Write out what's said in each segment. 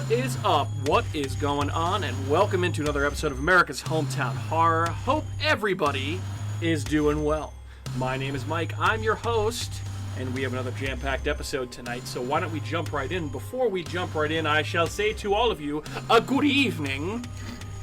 is up? What is going on? And welcome into another episode of America's Hometown Horror. Hope everybody is doing well. My name is Mike. I'm your host, and we have another jam-packed episode tonight. So why don't we jump right in? Before we jump right in, I shall say to all of you, a good evening.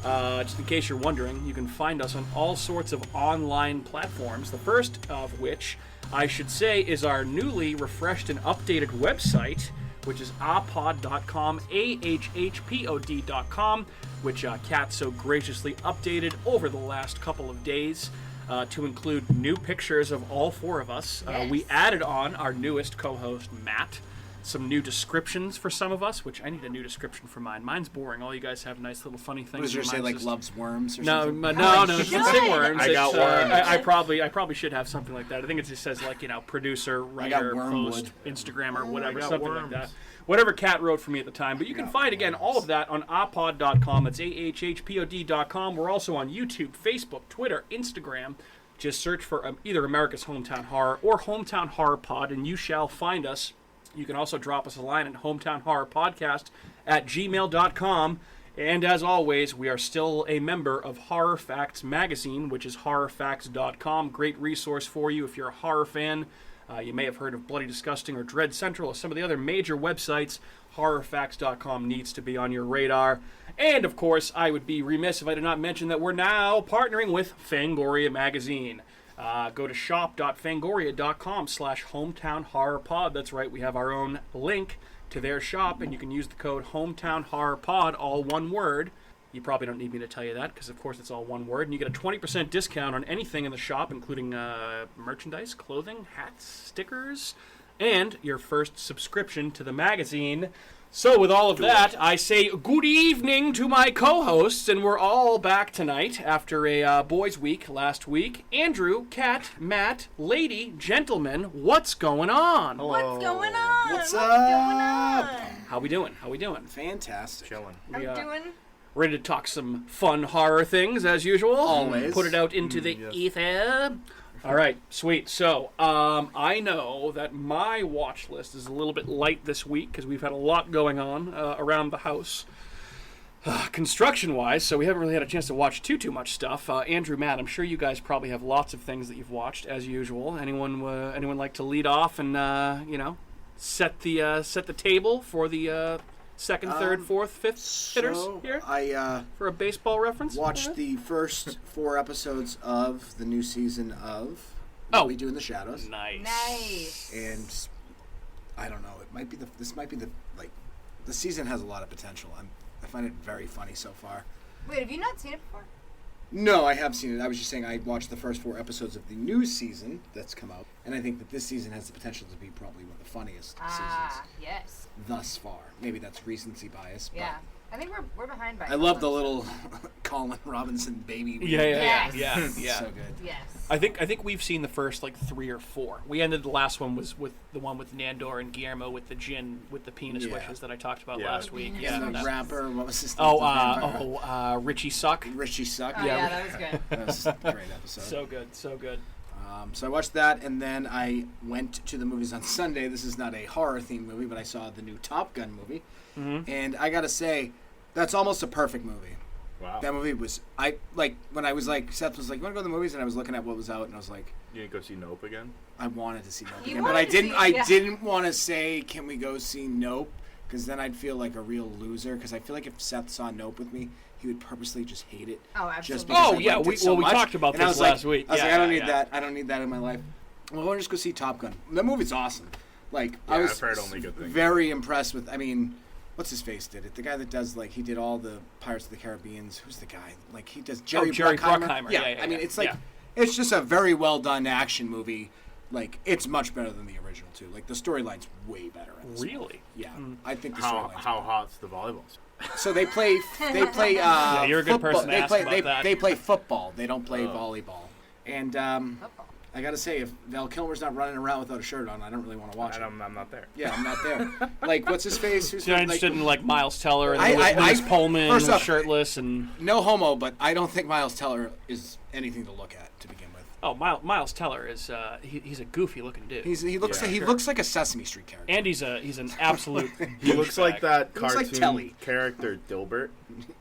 Just in case you're wondering, you can find us on all sorts of online platforms. The first of which, I should say, is our newly refreshed and updated website, which is ahpod.com, AHHPOD.com, which Kat so graciously updated over the last couple of days to include new pictures of all four of us. Yes. We added on our newest co-host, Matt, some new descriptions for some of us, which I need a new description for mine. Mine's boring. All you guys have nice little funny things. What does yours say, like, loves worms or no, something? No, it's not say worms. I got worms. I probably should have something like that. I think it just says, like, producer, writer, post, Instagrammer, whatever, something like that. Whatever Kat wrote for me at the time. But you can find, again, all of that on ahpod.com. That's AHHPOD.com. We're also on YouTube, Facebook, Twitter, Instagram. Just search for either America's Hometown Horror or Hometown Horror Pod, and you shall find us. You can also drop us a line at hometownhorrorpodcast@gmail.com. And as always, we are still a member of Horror Facts Magazine, which is horrorfacts.com. Great resource for you if you're a horror fan. You may have heard of Bloody Disgusting or Dread Central or some of the other major websites. Horrorfacts.com needs to be on your radar. And, of course, I would be remiss if I did not mention that we're now partnering with Fangoria Magazine. Go to shop.fangoria.com/hometownhorrorpod. That's right, we have our own link to their shop, and you can use the code HometownHorrorPod, all one word. You probably don't need me to tell you that, because of course it's all one word. And you get a 20% discount on anything in the shop, including merchandise, clothing, hats, stickers, and your first subscription to the magazine. So with all of that, I say good evening to my co-hosts, and we're all back tonight after a boys' week last week. Andrew, Kat, Matt, lady, gentlemen, what's going on? What's going on? What's going up? on? How we doing? Fantastic. Chilling. I'm doing. Ready to talk some fun horror things, as usual. Always. Put it out into the yes. ether. All right, sweet. So, I know that my watch list is a little bit light this week because we've had a lot going on around the house, construction-wise, so we haven't really had a chance to watch too much stuff. Andrew, Matt, I'm sure you guys probably have lots of things that you've watched, as usual. Anyone like to lead off and, set the table for the second, third, fourth, fifth hitters here? I For a baseball reference? watched the first 4 episodes of the new season of What We Do in the Shadows. Nice. And I don't know, this might be the season has a lot of potential. I find it very funny so far. Wait, have you not seen it before? No, I have seen it. I was just saying I watched the first 4 episodes of the new season that's come out, and I think that this season has the potential to be probably one of the funniest seasons Yes. thus far. Maybe that's recency bias, but Yeah. I think we're behind by. I love the little Colin Robinson baby. Yeah. So good. Yes. I think we've seen the first 3 or 4. We ended the last one was with the one with Nandor and Guillermo with the gin with the penis wishes that I talked about last week. Yeah, Yeah. the rapper. What was his name? Richie Suck. Richie Suck. Oh, yeah, that was good. That was a great episode. So good. So I watched that, and then I went to the movies on Sunday. This is not a horror-themed movie, but I saw the new Top Gun movie. Mm-hmm. And I gotta say, that's almost a perfect movie. Wow. That movie was, when I was like, Seth was like, you want to go to the movies? And I was looking at what was out, and I was like, You didn't go see Nope again? I wanted to see Nope You again. But wanted to see- I yeah. didn't want to say, can we go see Nope? Because then I'd feel like a real loser. Because I feel like if Seth saw Nope with me, he would purposely just hate it. Oh, Just absolutely. because I Yeah, liked we it so much. talked about And I this was like- last week. I was Yeah, like, I don't need yeah. that. I don't need that in my life. Well, why don't you just go see Top Gun? That movie's awesome. I Yeah, was I've heard only good things. very impressed with. I mean, what's his face did it? The guy that does he did all the Pirates of the Caribbeans. Who's the guy? He does Jerry Bruckheimer. Yeah, Yeah, I mean, yeah. it's it's just a very well done action movie. It's much better than the original too. The storyline's way better. In this Really? movie. Yeah, I think the How storyline's hot's the volleyball? so they play. you're a good football. person to ask about that. They play football. They don't play volleyball. And Football. I gotta say, if Val Kilmer's not running around without a shirt on, I don't really want to watch it. I'm not there. Yeah, I'm not there. What's his face? Who's So you're interested in Miles Teller and I- Liz Pullman first off, shirtless and No homo, but I don't think Miles Teller is anything to look at to begin with. Oh, Miles Teller is he's a goofy looking dude. He looks like a Sesame Street character. And he's an absolute. He looks like that He looks like cartoon Telly. character Dilbert.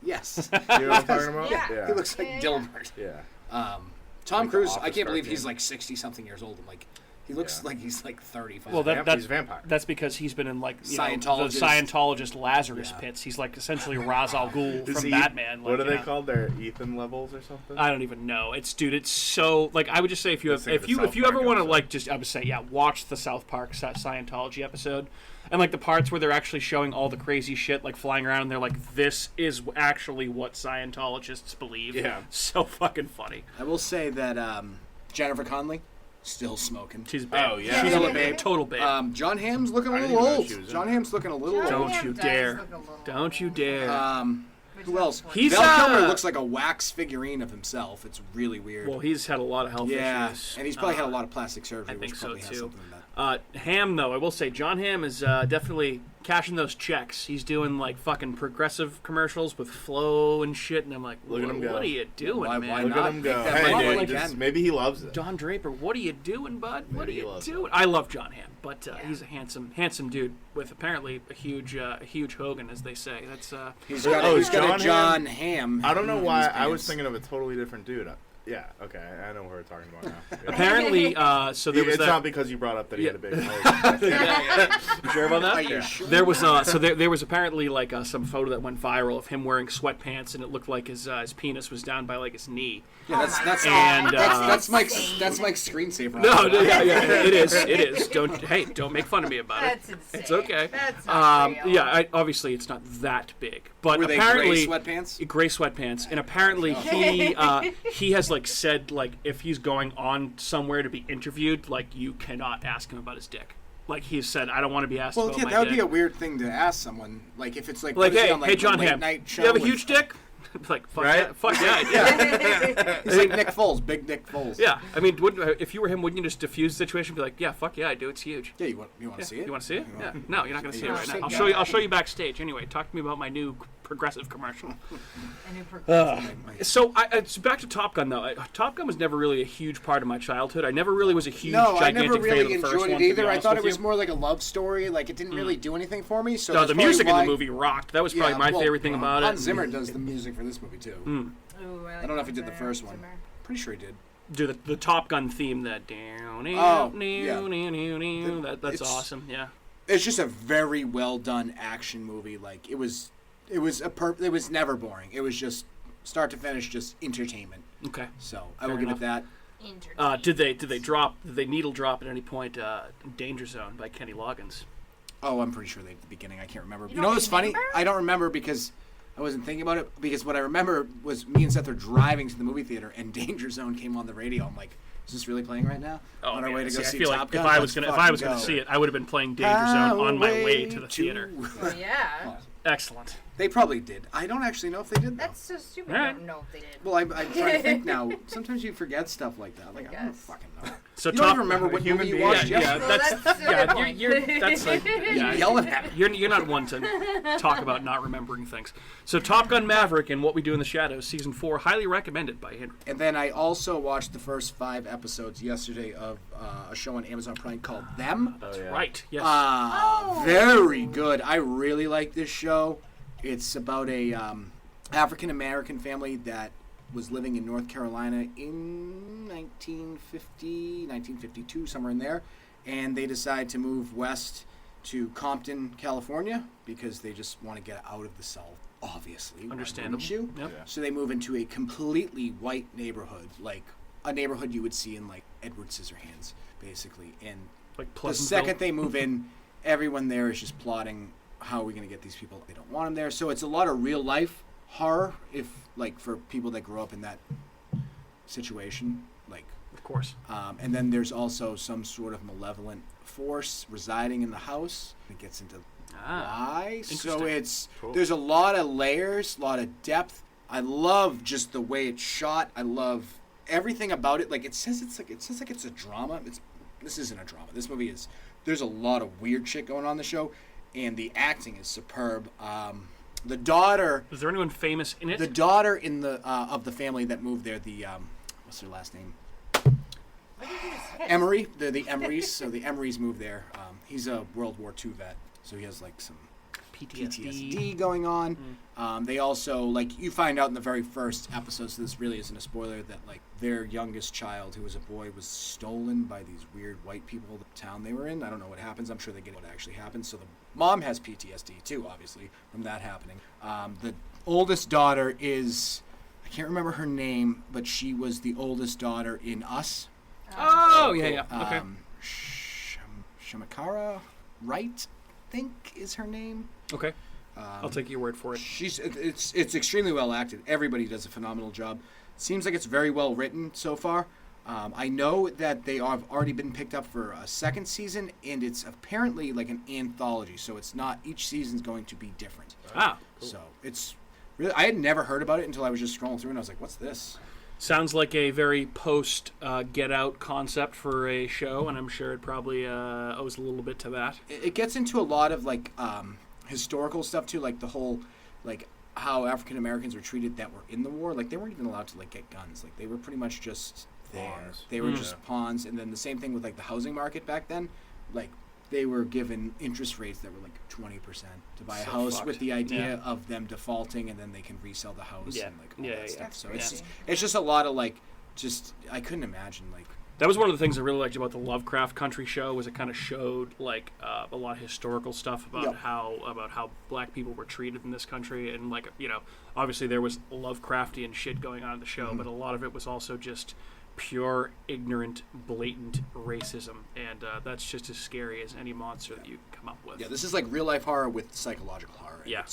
Yes. You know what I'm talking about? Yeah. He looks like Yeah. Dilbert. Yeah. Tom Like the Cruise, I Office can't believe cartoon. he's like 60-something years old. I'm like, he looks Yeah. like he's like 35. Well, He's a vampire. That's because he's been in like the Scientologist. Scientologist Lazarus Yeah. pits. He's like essentially Ra's al Ghul Is from he- Batman. Like, What are you they know. called? Their Ethan levels or something? I don't even know. It's so like I would just say if you Let's have think of the if South you ever Park want to episode. like just I would say watch the South Park Scientology episode and like the parts where they're actually showing all the crazy shit like flying around and they're like this is actually what Scientologists believe. Yeah. So fucking funny. I will say that Jennifer Connelly, still smoking. She's a babe. Oh, yeah. She's Still a a babe. total babe. John Hamm's looking a I didn't little even know old. she was in John it. Hamm's looking a little John old. Don't Hamm you does dare. look a little Don't you old. dare. Which Who is else? He's, Val Kilmer uh, looks like a wax figurine of himself. It's really weird. Well, he's had a lot of health yeah, issues. and he's probably had a lot of plastic surgery, I think which so, probably has too. something to that. Ham, though, I will say, John Hamm is definitely cashing those checks. He's doing, like, fucking progressive commercials with flow and shit, and I'm like, Look at him go. what are you doing, Why man? not? Look at him go. Make that Hey, money dude, like just- that. maybe he loves it. Don Draper, what are you doing, bud? What are Maybe he you loves doing? it. I love John Hamm, but he's a handsome dude with apparently a huge Hogan, as they say. That's He's got, Oh, he's got John a John Hamm. I don't know in why his I was pants. ting of a totally different dude. Yeah, okay, I know what we're talking about now. Yeah. apparently. So there was It's that. not because you brought up that he Yeah. had a big nose. You sure about that? Are you sure? There was there was apparently like some photo that went viral of him wearing sweatpants, and it looked like his penis was down by like his knee. Yeah, that's And, that's Mike's screensaver. No, it is. Don't make fun of me about it. That's insane. It's okay. That's not real. Obviously it's not that big, but Were they apparently gray sweatpants? gray sweatpants, and apparently he has like said like if he's going on somewhere to be interviewed, like you cannot ask him about his dick. Like he said, I don't want to be asked Well, about yeah, my that would dick. be a weird thing to ask someone. Like if it's like, Like, what is he hey, on, like, hey, John a late Hamm, night do show you have a with- huge dick? Like, fuck Right? yeah, fuck yeah, I do. He's like Nick Foles, big Nick Foles. Yeah, I mean, if you were him, wouldn't you just diffuse the situation? And be like, yeah, fuck yeah, I do. It's huge. Yeah, you want to see it? You want to see it? You Yeah. want- No, you're not going to see it Yeah. right now. Yeah. I'll show you. I'll show you backstage. Anyway, talk to me about my new progressive commercial. A new progressive. So, it's back to Top Gun though. Top Gun was never really a huge part of my childhood. I never really was a huge, No, I gigantic never really fan of the first enjoyed one. it to either. be I honest thought it with was you. more like a love story. Like it didn't really do anything for me. So No, that's the probably music in why- the movie rocked. That was probably Yeah, my well, favorite thing about Hans it. Zimmer does the music for this movie too. Ooh, I don't know if he did the first one. Zimmer. Pretty sure he did. Do the Top Gun theme that down, Oh, yeah. That's It's- awesome. Yeah. It's just a very well done action movie. Like it was never boring. It was just start to finish, just entertainment. Okay. So I will Fair give enough. it that. Entertaining. Did they needle drop at any point Danger Zone by Kenny Loggins? Oh, I'm pretty sure they at the beginning. I can't remember. You don't know what's funny? remember? I don't remember because I wasn't thinking about it. Because what I remember was me and Seth were driving to the movie theater, and Danger Zone came on the radio. I'm like, is this really playing right now? on our way to go see I feel Top like Gun. if I was Let's gonna fucking gonna go. see it, I would have been playing Danger Zone on my way to the theater. Well, yeah. Excellent. They probably did. I don't actually know if they did. Though. That's so stupid. All I right. don't know if they did. Well, I'm trying to think now. Sometimes you forget stuff like that. Like I don't guess. fucking know. So You don't Top even remember what human movie you being. watched Yeah, yesterday? Well, that's that's a yeah. good point. You're that's like yeah. Yelling at me. You're not one to talk about not remembering things. So Top Gun Maverick and What We Do in the Shadows, season 4, highly recommended by Henry. And then I also watched the first 5 episodes yesterday of a show on Amazon Prime called Them. Oh, yeah. Right. Yes. Very good. I really like this show. It's about a African American family that was living in North Carolina in 1950, 1952, somewhere in there, and they decide to move west to Compton, California, because they just want to get out of the South. Obviously, why Understandable. wouldn't you? Yep. Yeah. So they move into a completely white neighborhood, like a neighborhood you would see in like Edward Scissorhands, basically. And Like the Pleasantville. second they move in, everyone there is just plotting how are we going to get these people. They don't want them there. So it's a lot of real life horror, if like for people that grew up in that situation, like. Of course. And then there's also some sort of malevolent force residing in the house. It gets into why. So interesting. it's Cool. there's a lot of layers, a lot of depth. I love just the way it's shot. I love everything about it. Like it says it's a drama. This isn't a drama. This movie is. There's a lot of weird shit going on in the show, and the acting is superb. The daughter. Is there anyone famous in it? The daughter in the of the family that moved there, the what's her last name? What did you just say? Emery. They're the Emerys, so the Emerys moved there. He's a World War II vet, so he has like some PTSD going on. They also, like, you find out in the very first episode, so this really isn't a spoiler, that like their youngest child, who was a boy, was stolen by these weird white people, the town they were in. I don't know what happens. I'm sure they get what actually happens. So the mom has PTSD too, obviously, from that happening. The oldest daughter is, I can't remember her name, but she was the oldest daughter in Us. Oh, yeah. Okay. Shamakara Wright, I think is her name. Okay. I'll take your word for it. It's extremely well acted. Everybody does a phenomenal job. Seems like it's very well written so far. I know that they have already been picked up for a second season, and it's apparently like an anthology, so it's not, each season's going to be different. Ah, cool. So it's really, I had never heard about it until I was just scrolling through, and I was like, what's this? Sounds like a very post Get Out concept for a show, and I'm sure it probably owes a little bit to that. It gets into a lot of like historical stuff too, like the whole like how African Americans were treated that were in the war. Like they weren't even allowed to like get guns. Like they were pretty much just there. Pawns. They were just pawns. And then the same thing with like the housing market back then. Like they were given interest rates that were like 20% to buy a So house, fucked. with the idea Yeah. of them defaulting, and then they can resell the house Yeah. and like all Yeah, that yeah. stuff. So That's it's just a lot of like, just I couldn't imagine like. That was one of the things I really liked about the Lovecraft Country show, was it kind of showed like a lot of historical stuff about Yep. how black people were treated in this country, and like, you know, obviously there was Lovecraftian shit going on in the show, but a lot of it was also just pure, ignorant, blatant racism, and that's just as scary as any monster that you come up with. Yeah, this is like real life horror with psychological horror. And Yeah.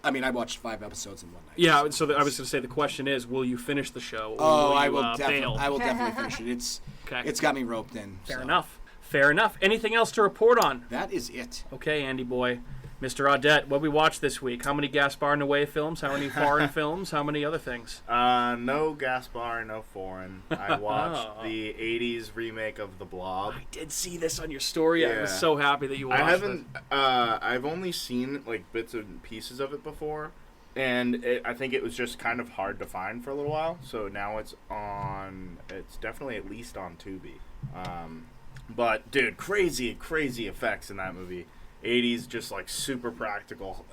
I mean, I watched 5 episodes in one night. Yeah, so I was going to say, the question is, will you finish the show, or Oh, will you, I will bail? I will definitely finish it. It's Okay. It's got me roped in. Fair so. enough. Fair enough. Anything else to report on? That is it. Okay, Andy boy. Mr. Audette, what we watched this week? How many Gaspar Noé films? How many foreign films? How many other things? No Gaspar, no foreign. I watched Oh. the 80s remake of The Blob. I did see this on your story. I was Yeah. so happy that you watched I haven't. it. I've only seen like bits and pieces of it before, and I think it was just kind of hard to find for a little while. So now it's on. It's definitely at least on Tubi. But dude, crazy effects in that movie. 80s, just like super practical,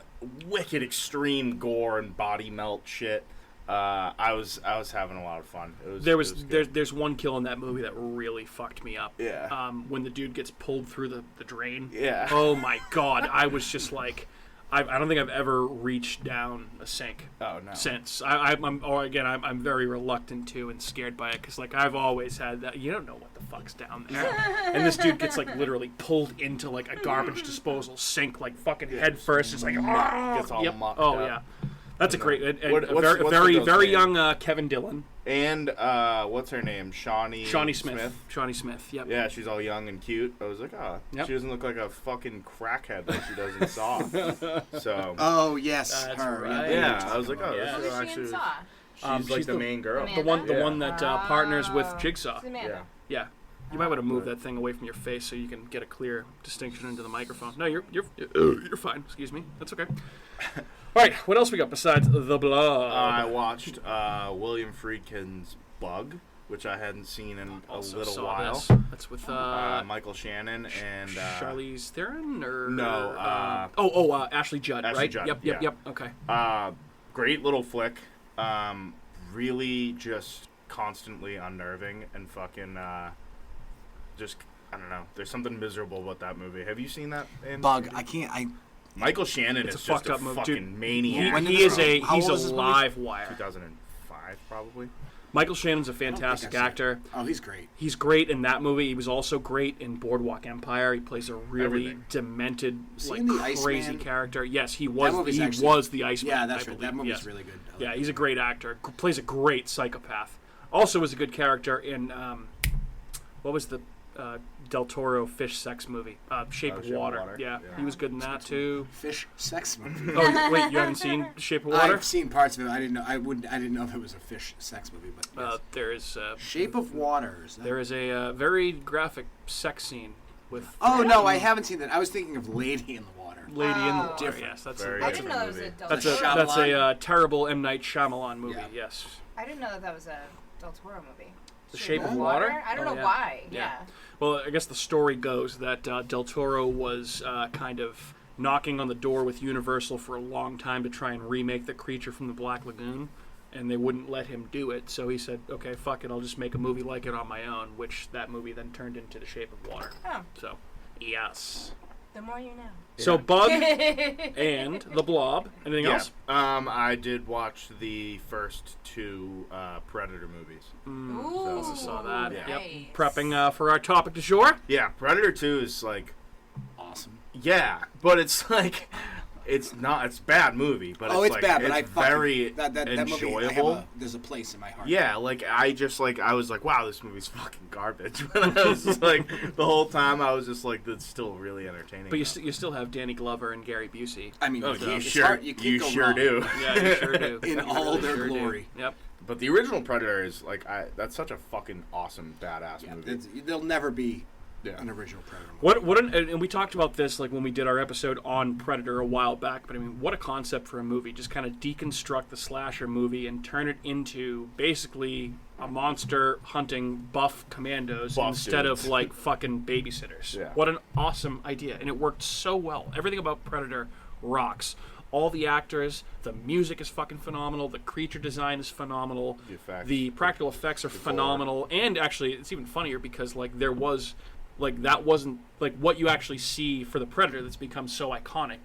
wicked extreme gore and body melt shit. I was having a lot of fun. There's one kill in that movie that really fucked me up. Yeah. When the dude gets pulled through the drain. Yeah. Oh my god! I was just like, I don't think I've ever reached down a sink. Oh no. Since I'm very reluctant to and scared by it, because like I've always had that, you don't know what the fuck's down there, and this dude gets like literally pulled into like a garbage disposal sink, like fucking head first. It's like Gets all yep. mucked Oh up. yeah, that's a great, What's the very girl's very name? young Kevin Dillon, And what's her name? Shawnee Smith. Yep. Yeah, she's all young and cute. I was like, Yep. she doesn't look like a fucking crackhead like she does in Saw. So Oh yes, That's her. right. yeah, I was like, oh, Yeah. this Who is is she in actually Saw? she's like she's the the- main girl. Amanda? The one that partners with Oh. Jigsaw. It's Amanda. Yeah. Yeah. You might want to move that thing away from your face so you can get a clear distinction into the microphone. No, you're fine. Excuse me. That's okay. All right. What else we got besides The Blob? I watched William Friedkin's Bug, which I hadn't seen in a Also little saw while. this. That's with Michael Shannon and Charlize Theron or No, Ashley Judd. Ashley Right. Judd, Yep. yeah. Okay. great little flick. Really just constantly unnerving and fucking just I don't know. There's something miserable about that movie. Have you seen that? Andy? Bug. I can't. Michael Shannon It's is a just fucked up movie, fucking dude. maniac. When did He this is come a out? How he's old a is this movie? live wire. 2005 probably. Michael Shannon's a fantastic I've seen it. actor. Oh, he's great. He's great in that movie. He was also great in Boardwalk Empire. He plays a really Everything. demented, Was he like in The crazy Iceman? character. Yes, he That was. movie's He actually- was the Iceman. Yeah, that's I right. believe. That movie's Yes. really good. I Yeah, like he's it. a great actor. Plays a great psychopath. Also was a good character in what was the Del Toro fish sex movie? Shape of Water. Yeah, Yeah. he was good in that too. Fish sex movie. Oh wait, you haven't seen Shape of Water? I've seen parts of it. I didn't know. I didn't know if it was a fish sex movie, but yes. There is Shape of Water. Is that- there is a very graphic sex scene with Oh no, I haven't seen that. I I was thinking of Lady in the Water. Lady in the Oh. Water. Different. Yes, that's Very I that's didn't a, know that was a movie. Del that's Toro. a that's Shyamalan. a terrible M. Night Shyamalan movie. Yeah. Yes. I didn't know that was a Del Toro movie. The Shape of Water? I don't Oh, know yeah. why. Yeah. Yeah. Well, I guess the story goes that Del Toro was kind of knocking on the door with Universal for a long time to try and remake The Creature from the Black Lagoon, and they wouldn't let him do it. So he said, okay, fuck it, I'll just make a movie like it on my own, which that movie then turned into The Shape of Water. Oh, So, yes. the more you know. So Bug and The Blob. Anything else? I did watch the first two Predator movies. Ooh, Also saw that. Yeah. Yep. nice. Prepping for our topic du jour. Yeah, Predator 2 is like, Awesome. yeah, but it's like, it's not, it's a bad movie, but Oh, it's it's like, bad, but it's I fucking, very that enjoyable. movie, there's a place in my heart. Yeah, like I was like, wow, this movie's fucking garbage. But I was just like, the whole time I was just like, that's still really entertaining. But you still have Danny Glover and Gary Busey. I mean, oh, it's you hard- sure, you can't you go sure wrong. do. Yeah, you sure do. In You all their sure do. glory. Yep. But the original Predator is like, that's such a fucking awesome, badass Yeah, movie. there'll never be Yeah. an original Predator movie. And we talked about this like when we did our episode on Predator a while back, but I mean, what a concept for a movie. Just kind of deconstruct the slasher movie and turn it into basically a monster hunting buff commandos Buff instead dudes. of like fucking babysitters. Yeah. What an awesome idea. And it worked so well. Everything about Predator rocks. All the actors, the music is fucking phenomenal, the creature design is phenomenal, The effects. the practical effects are gore. phenomenal, and actually it's even funnier because like there was like that wasn't like what you actually see for the Predator that's become so iconic.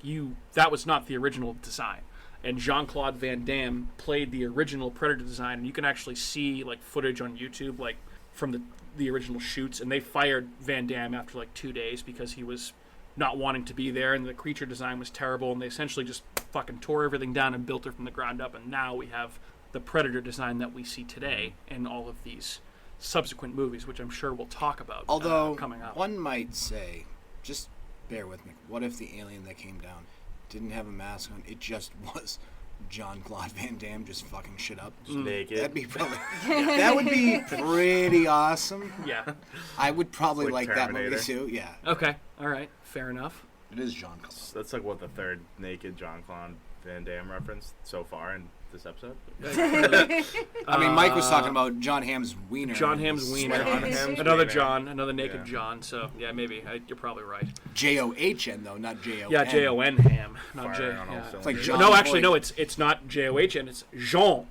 That was not the original design. And Jean-Claude Van Damme played the original Predator design, and you can actually see like footage on YouTube like from the original shoots, and they fired Van Damme after like 2 days because he was not wanting to be there, and the creature design was terrible, and they essentially just fucking tore everything down and built it from the ground up, and now we have the Predator design that we see today in all of these subsequent movies, which I'm sure we'll talk about Although, coming up. one might say, just bear with me, what if the alien that came down didn't have a mask on? It just was Jean-Claude Van Damme just fucking shit up. Just naked. That'd be probably, that would be pretty awesome. Yeah. I would probably Like like that movie Terminator. too. Yeah, Okay. All right. Fair enough. it is Jean-Claude. That's like what the third naked Jean-Claude Van Damme reference so far in this episode. I mean, Mike was talking about John Hamm's wiener. John Hamm's wiener. John Hamm's Another wiener. John, another naked Yeah. John. So yeah, maybe you're probably right. J-O-H-N though, not J-O-N. Yeah, J-O-N Ham, not J. Firing on all Yeah. It's like cylinders. John No, actually, Boy. no. It's not J-O-H-N. It's Jean-Claude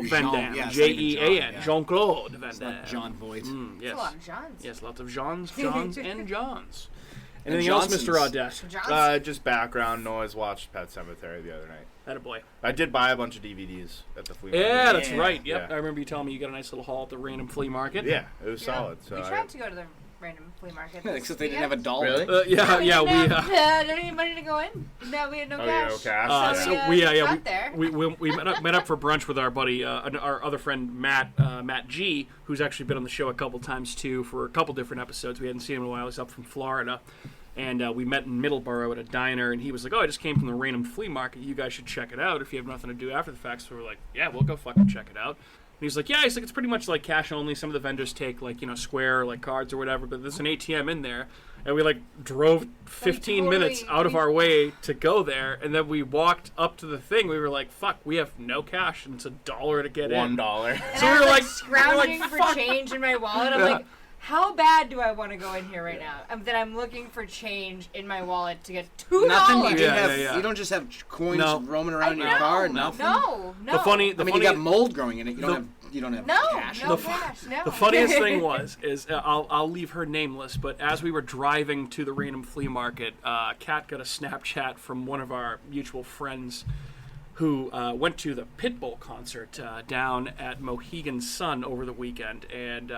Van Jean, Damme. yeah, it's not even J-E-A-N. John, yeah. Jean-Claude Van It's Damme. not John Voight. Yes. That's a lot of Johns. Yes, lots of Johns, and Johns. Anything else, Johnsons. Mr. Audette? Johns. Just background noise. Watched Pet Sematary the other night. Attaboy. I did buy a bunch of DVDs at the flea market. Yeah, that's Yeah. right. Yep, Yeah. I remember you telling me you got a nice little haul at the random flea market. Yeah, it was Yeah. solid. So we I- tried to go to the random flea market. Except they didn't have a dollar. Really? Yeah, we yeah, didn't we. have any money to go in. No, we had no Oh, yeah, cash. no cash. So yeah. we, yeah, got there. we met up for brunch with our buddy, our other friend Matt G, who's actually been on the show a couple times too for a couple different episodes. We hadn't seen him in a while. He's up from Florida, and we met in Middleborough at a diner. And he was like, "Oh, I just came from the random flea market. You guys should check it out if you have nothing to do after the fact." So we're like, "Yeah, we'll go fucking check it out." And he's like, "Yeah," he's like, "It's pretty much like cash only. Some of the vendors take like square like cards or whatever, but there's an ATM in there." And we like drove 15 totally- minutes out of our way to go there, and then we walked up to the thing. We were like, "Fuck, we have no cash, and it's $1 to get in." $1. And So I we was were like like- scrounging fuck. for change in my wallet. I'm like, how bad do I want to go in here right now? Then I'm looking for change in my wallet to get $2. Nothing. You, Yeah, didn't have, yeah. you don't just have coins No. roaming I around in your know. car. No. Nothing. No, no. The funny, I mean, you got mold growing in it. You don't have no, cash. no The- cash, no. The funniest thing is I'll leave her nameless, but as we were driving to the random flea market, Kat got a Snapchat from one of our mutual friends who went to the Pitbull concert down at Mohegan Sun over the weekend, and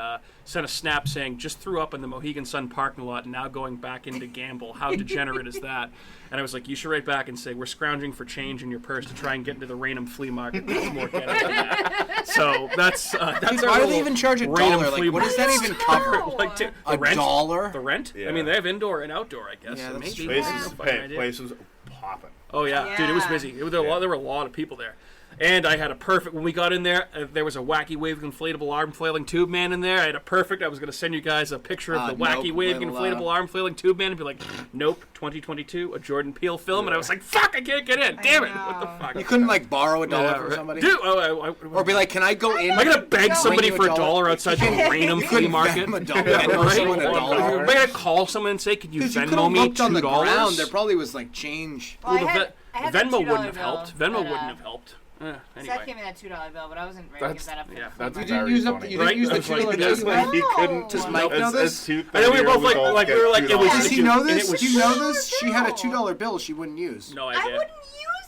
sent a snap saying, "Just threw up in the Mohegan Sun parking lot, now going back in to gamble. How degenerate is that?" And I was like, "You should write back and say, we're scrounging for change in your purse to try and get into the random flea market. That's more ghetto than that." So that's our Why do little they even charge a random dollar? flea Like, what does that market. even cover? No. Like the A rent? dollar? The rent? Yeah. I mean, they have indoor and outdoor, I guess. Yeah, so that's maybe. true. I have no fucking idea. Place was popping. Oh yeah. Dude, it was Yeah. busy. There were a lot of people there, And I had a perfect, when we got in there, there was a wacky waving inflatable arm flailing tube man in there. I had a perfect, I was going to send you guys a picture of the wacky waving inflatable arm flailing tube man and be like, nope, 2022, a Jordan Peele film. And I was like, fuck, I can't get in. Damn it. What the fuck? You couldn't, like, borrow $1 from somebody? Dude, or be like, can I go in? Am I going to beg somebody for $1 outside the random flea market? Am I going to call someone and say, can you Venmo me $2? On the ground, there probably was, like, change. Well, I Venmo wouldn't have helped. Venmo wouldn't have helped. Anyway. Seth gave me that $2 bill, but I wasn't ready to give that up. That's you didn't use up. You didn't use the $2 bill. He couldn't. Does Mike know this? I know we were both like we were like, it was. Does he know this? Do you know this? Still. She had a $2 bill she wouldn't use. No idea. I wouldn't use that.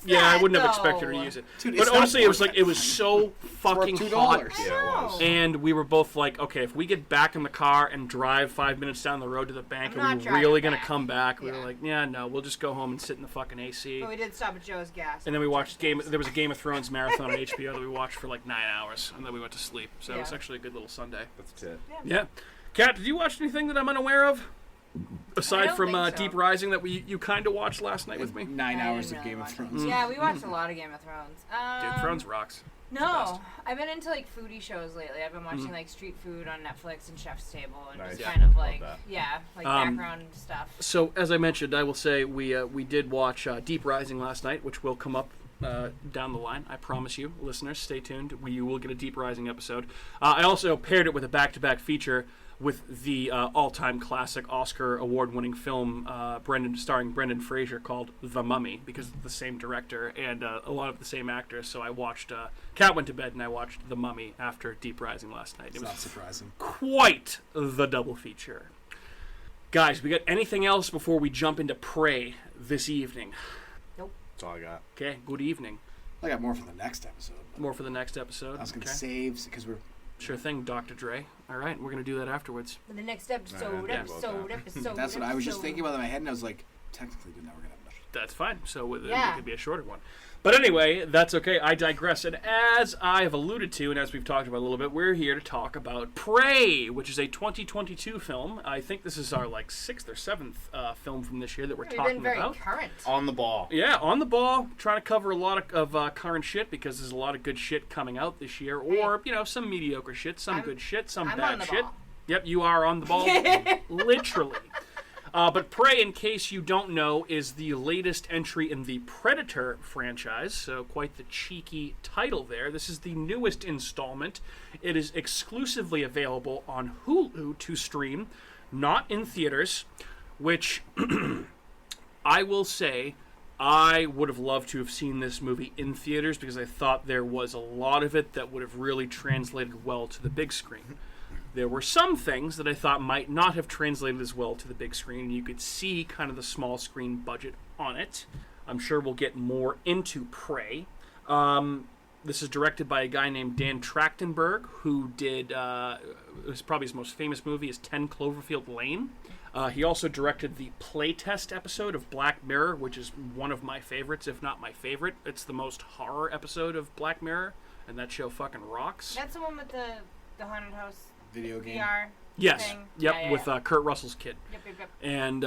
Yeah, I wouldn't have expected her to use it. Dude, but honestly, it was so fucking hot. I know. And we were both like, okay, if we get back in the car and drive 5 minutes down the road to the bank, are we really going to come back? We were like, yeah, no, we'll just go home and sit in the fucking AC. But we did stop at Joe's Gas. And then we watched there was a Game of Thrones marathon on HBO that we watched for like 9 hours, and then we went to sleep. So it was actually a good little Sunday. That's it. Yeah. Kat, did you watch anything that I'm unaware of? Aside from think so. Deep Rising that you kind of watched last night with me? 9 hours of really Game of watch Thrones. it. Yeah, we watched a lot of Game of Thrones. Dude, Thrones rocks. No, I've been into like foodie shows lately. I've been watching like street food on Netflix and Chef's Table and just kind of like background stuff. So as I mentioned, I will say we did watch Deep Rising last night, which will come up down the line. I promise you, listeners, stay tuned. You will get a Deep Rising episode. I also paired it with a back-to-back feature with the all-time classic Oscar award-winning film starring Brendan Fraser called The Mummy, because it's the same director and a lot of the same actors. So I watched, Kat went to bed and I watched The Mummy after Deep Rising last night. It was not surprising. Quite the double feature. Guys, we got anything else before we jump into Prey this evening? Nope. That's all I got. Okay, good evening. I got more for the next episode. More for the next episode. I was going to save, because we're... Sure thing, Dr. Dre. All right, we're going to do that afterwards. For the next episode. That's what I was just thinking about in my head, and I was like, technically, we're never going to have enough. That's fine. So it could be a shorter one. But anyway, that's okay. I digress. And as I have alluded to, and as we've talked about a little bit, we're here to talk about Prey, which is a 2022 film. I think this is our 6th or 7th film from this year that we're talking been very about. Current. On the ball. Yeah, on the ball. Trying to cover a lot of current shit because there's a lot of good shit coming out this year, or some mediocre shit, some good shit, some bad shit. Ball. Yep, you are on the ball, literally. But Prey, in case you don't know, is the latest entry in the Predator franchise, so quite the cheeky title there. This is the newest installment. It is exclusively available on Hulu to stream, not in theaters, which I will say I would have loved to have seen this movie in theaters because I thought there was a lot of it that would have really translated well to the big screen. There were some things that I thought might not have translated as well to the big screen, and you could see kind of the small screen budget on it. I'm sure we'll get more into Prey. This is directed by a guy named Dan Trachtenberg, who did, probably his most famous movie is 10 Cloverfield Lane. He also directed the playtest episode of Black Mirror, which is one of my favorites, if not my favorite. It's the most horror episode of Black Mirror, and that show fucking rocks. That's the one with the haunted house video game. VR Yes. thing. Yep, Yeah. with Kurt Russell's kid. Yep. And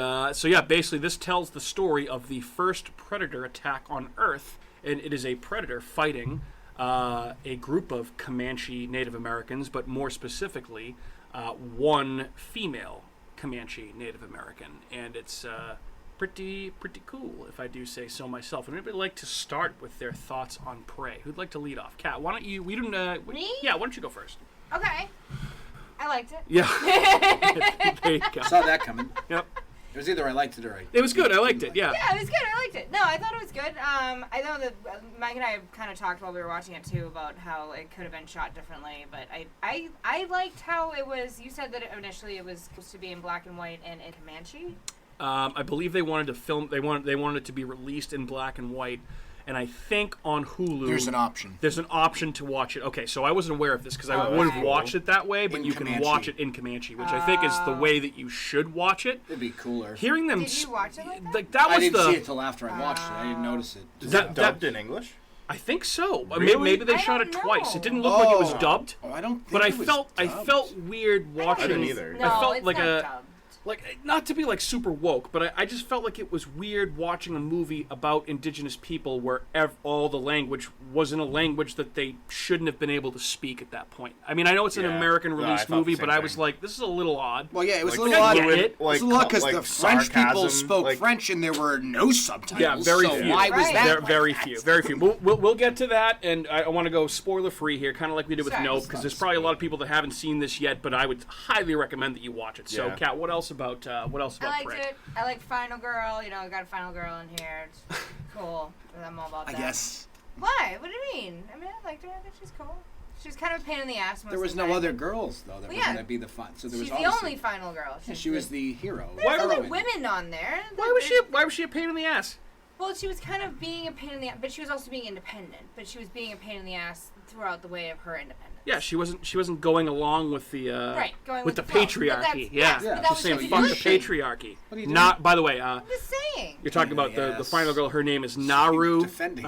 basically this tells the story of the first predator attack on Earth, and it is a predator fighting a group of Comanche Native Americans, but more specifically, one female Comanche Native American, and it's pretty cool, if I do say so myself. And anybody like to start with their thoughts on Prey? Who'd like to lead off? Kat, why don't you? Me? Yeah, why don't you go first? Okay. I liked it. Yeah. There you go. Saw that coming. Yep. It was either I liked it or It was good. I liked it. Yeah. Yeah, it was good. I liked it. No, I thought it was good. I know that Mike and I kind of talked while we were watching it too about how it could have been shot differently, but I liked how it was. You said that initially it was supposed to be in black and white and in Comanche. I believe they wanted to film. They wanted it to be released in black and white, and I think on Hulu There's an option. There's an option to watch it. Okay, so I wasn't aware of this because I would have watched it that way, but In you can Comanche. watch it in Comanche, which I think is the way that you should watch it. It'd be cooler. Hearing them, Did you watch it like that? like that I was didn't the. see it till after I watched it. I didn't notice it. Is That- it dubbed in English? I think so. Really? Maybe they I shot don't it twice. know. It didn't look like it was dubbed, Oh, I don't think but it was I felt dubbed. weird watching. I didn't either. No, I felt it's like not a. dubbed. like, not to be like super woke, but I just felt like it was weird watching a movie about indigenous people where all the language was in a language that they shouldn't have been able to speak at that point. I mean, I know it's an American No, I released thought movie, the but same I was thing. like, this is a little odd. Well, yeah, it was Like, a little odd. I get it. It was a lot because like the French people sarcasm, spoke like- French and there were no subtitles. Yeah, very so few. Why was Right. that? like Very that? few, very few. We'll get to that, and I want to go spoiler free here, kind of like we did with Sorry. Nope, because there's probably a lot of people that haven't seen this yet, but I would highly recommend that you watch it. So, Yeah. Kat, what else about I liked Prey? it. I like Final Girl. You know, I got a Final Girl in here. It's cool. I'm all about I that. guess Why? What do you mean? I mean, I liked her. I think she's cool. She's kind of a pain in the ass most there was of the no time. other girls though that Well, were yeah. going to be the fun. So there She's was the obviously- only Final Girl. Yeah, she was the hero. There's other heroine. women on there. Why was she a pain in the ass? Well, she was kind of being a pain in the ass, but she was also being independent. But she was being a pain in the ass throughout the way of her independence. Yeah, she wasn't going along with the Right, going with with the the flow. But patriarchy. that's- Yeah, yes, but that just was saying what fuck you the did. patriarchy. What are you doing? Not, by the way, I'm just saying. you're talking about the Yes. final girl. Her name is Naru. defending.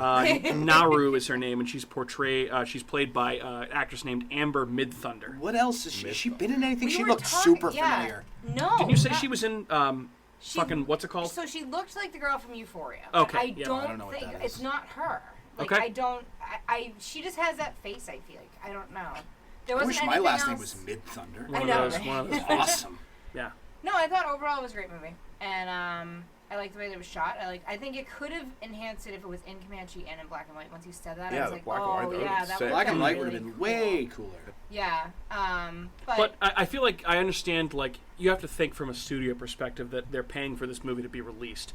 Naru is her name, and she's played by an actress named Amber Midthunder. What else is she? Has she been in anything? We She were looked talking- super yeah. familiar. No. Didn't you say not- she was in she- fucking what's it called? So she looked like the girl from Euphoria. but Okay, I yeah. don't, I don't know what think that is. it's not her. Like, Okay. I don't. She just has that face. I feel like I don't know. There I wasn't wish my anything last else. name was Mid Thunder. One I of know, those. right? One of those. Awesome. Yeah. No, I thought overall it was a great movie, and I liked the way that it was shot. I think it could have enhanced it if it was in Comanche and in black and white. Once you said that, I Yeah, was the like, black and oh white, that would've yeah, been that sick. would Black and white really would have been cool. way cooler. Yeah, But I feel like I understand, like, you have to think from a studio perspective that they're paying for this movie to be released.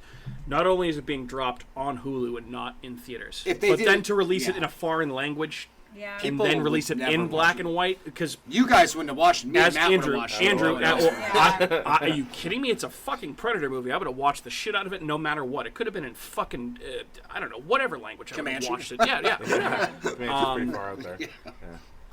Not only is it being dropped on Hulu and not in theaters, If they but did then it- to release it yeah. in a foreign language yeah. and People then would release it never in watch black it. and white, because You guys wouldn't have watched it. Me as and Matt Andrew, would have watched it. Andrew, Yeah. are you kidding me? It's a fucking Predator movie. I would have watched the shit out of it no matter what. It could have been in fucking, I don't know, whatever language I would have Comanche? watched it. Yeah, whatever. It's pretty far out there. Yeah.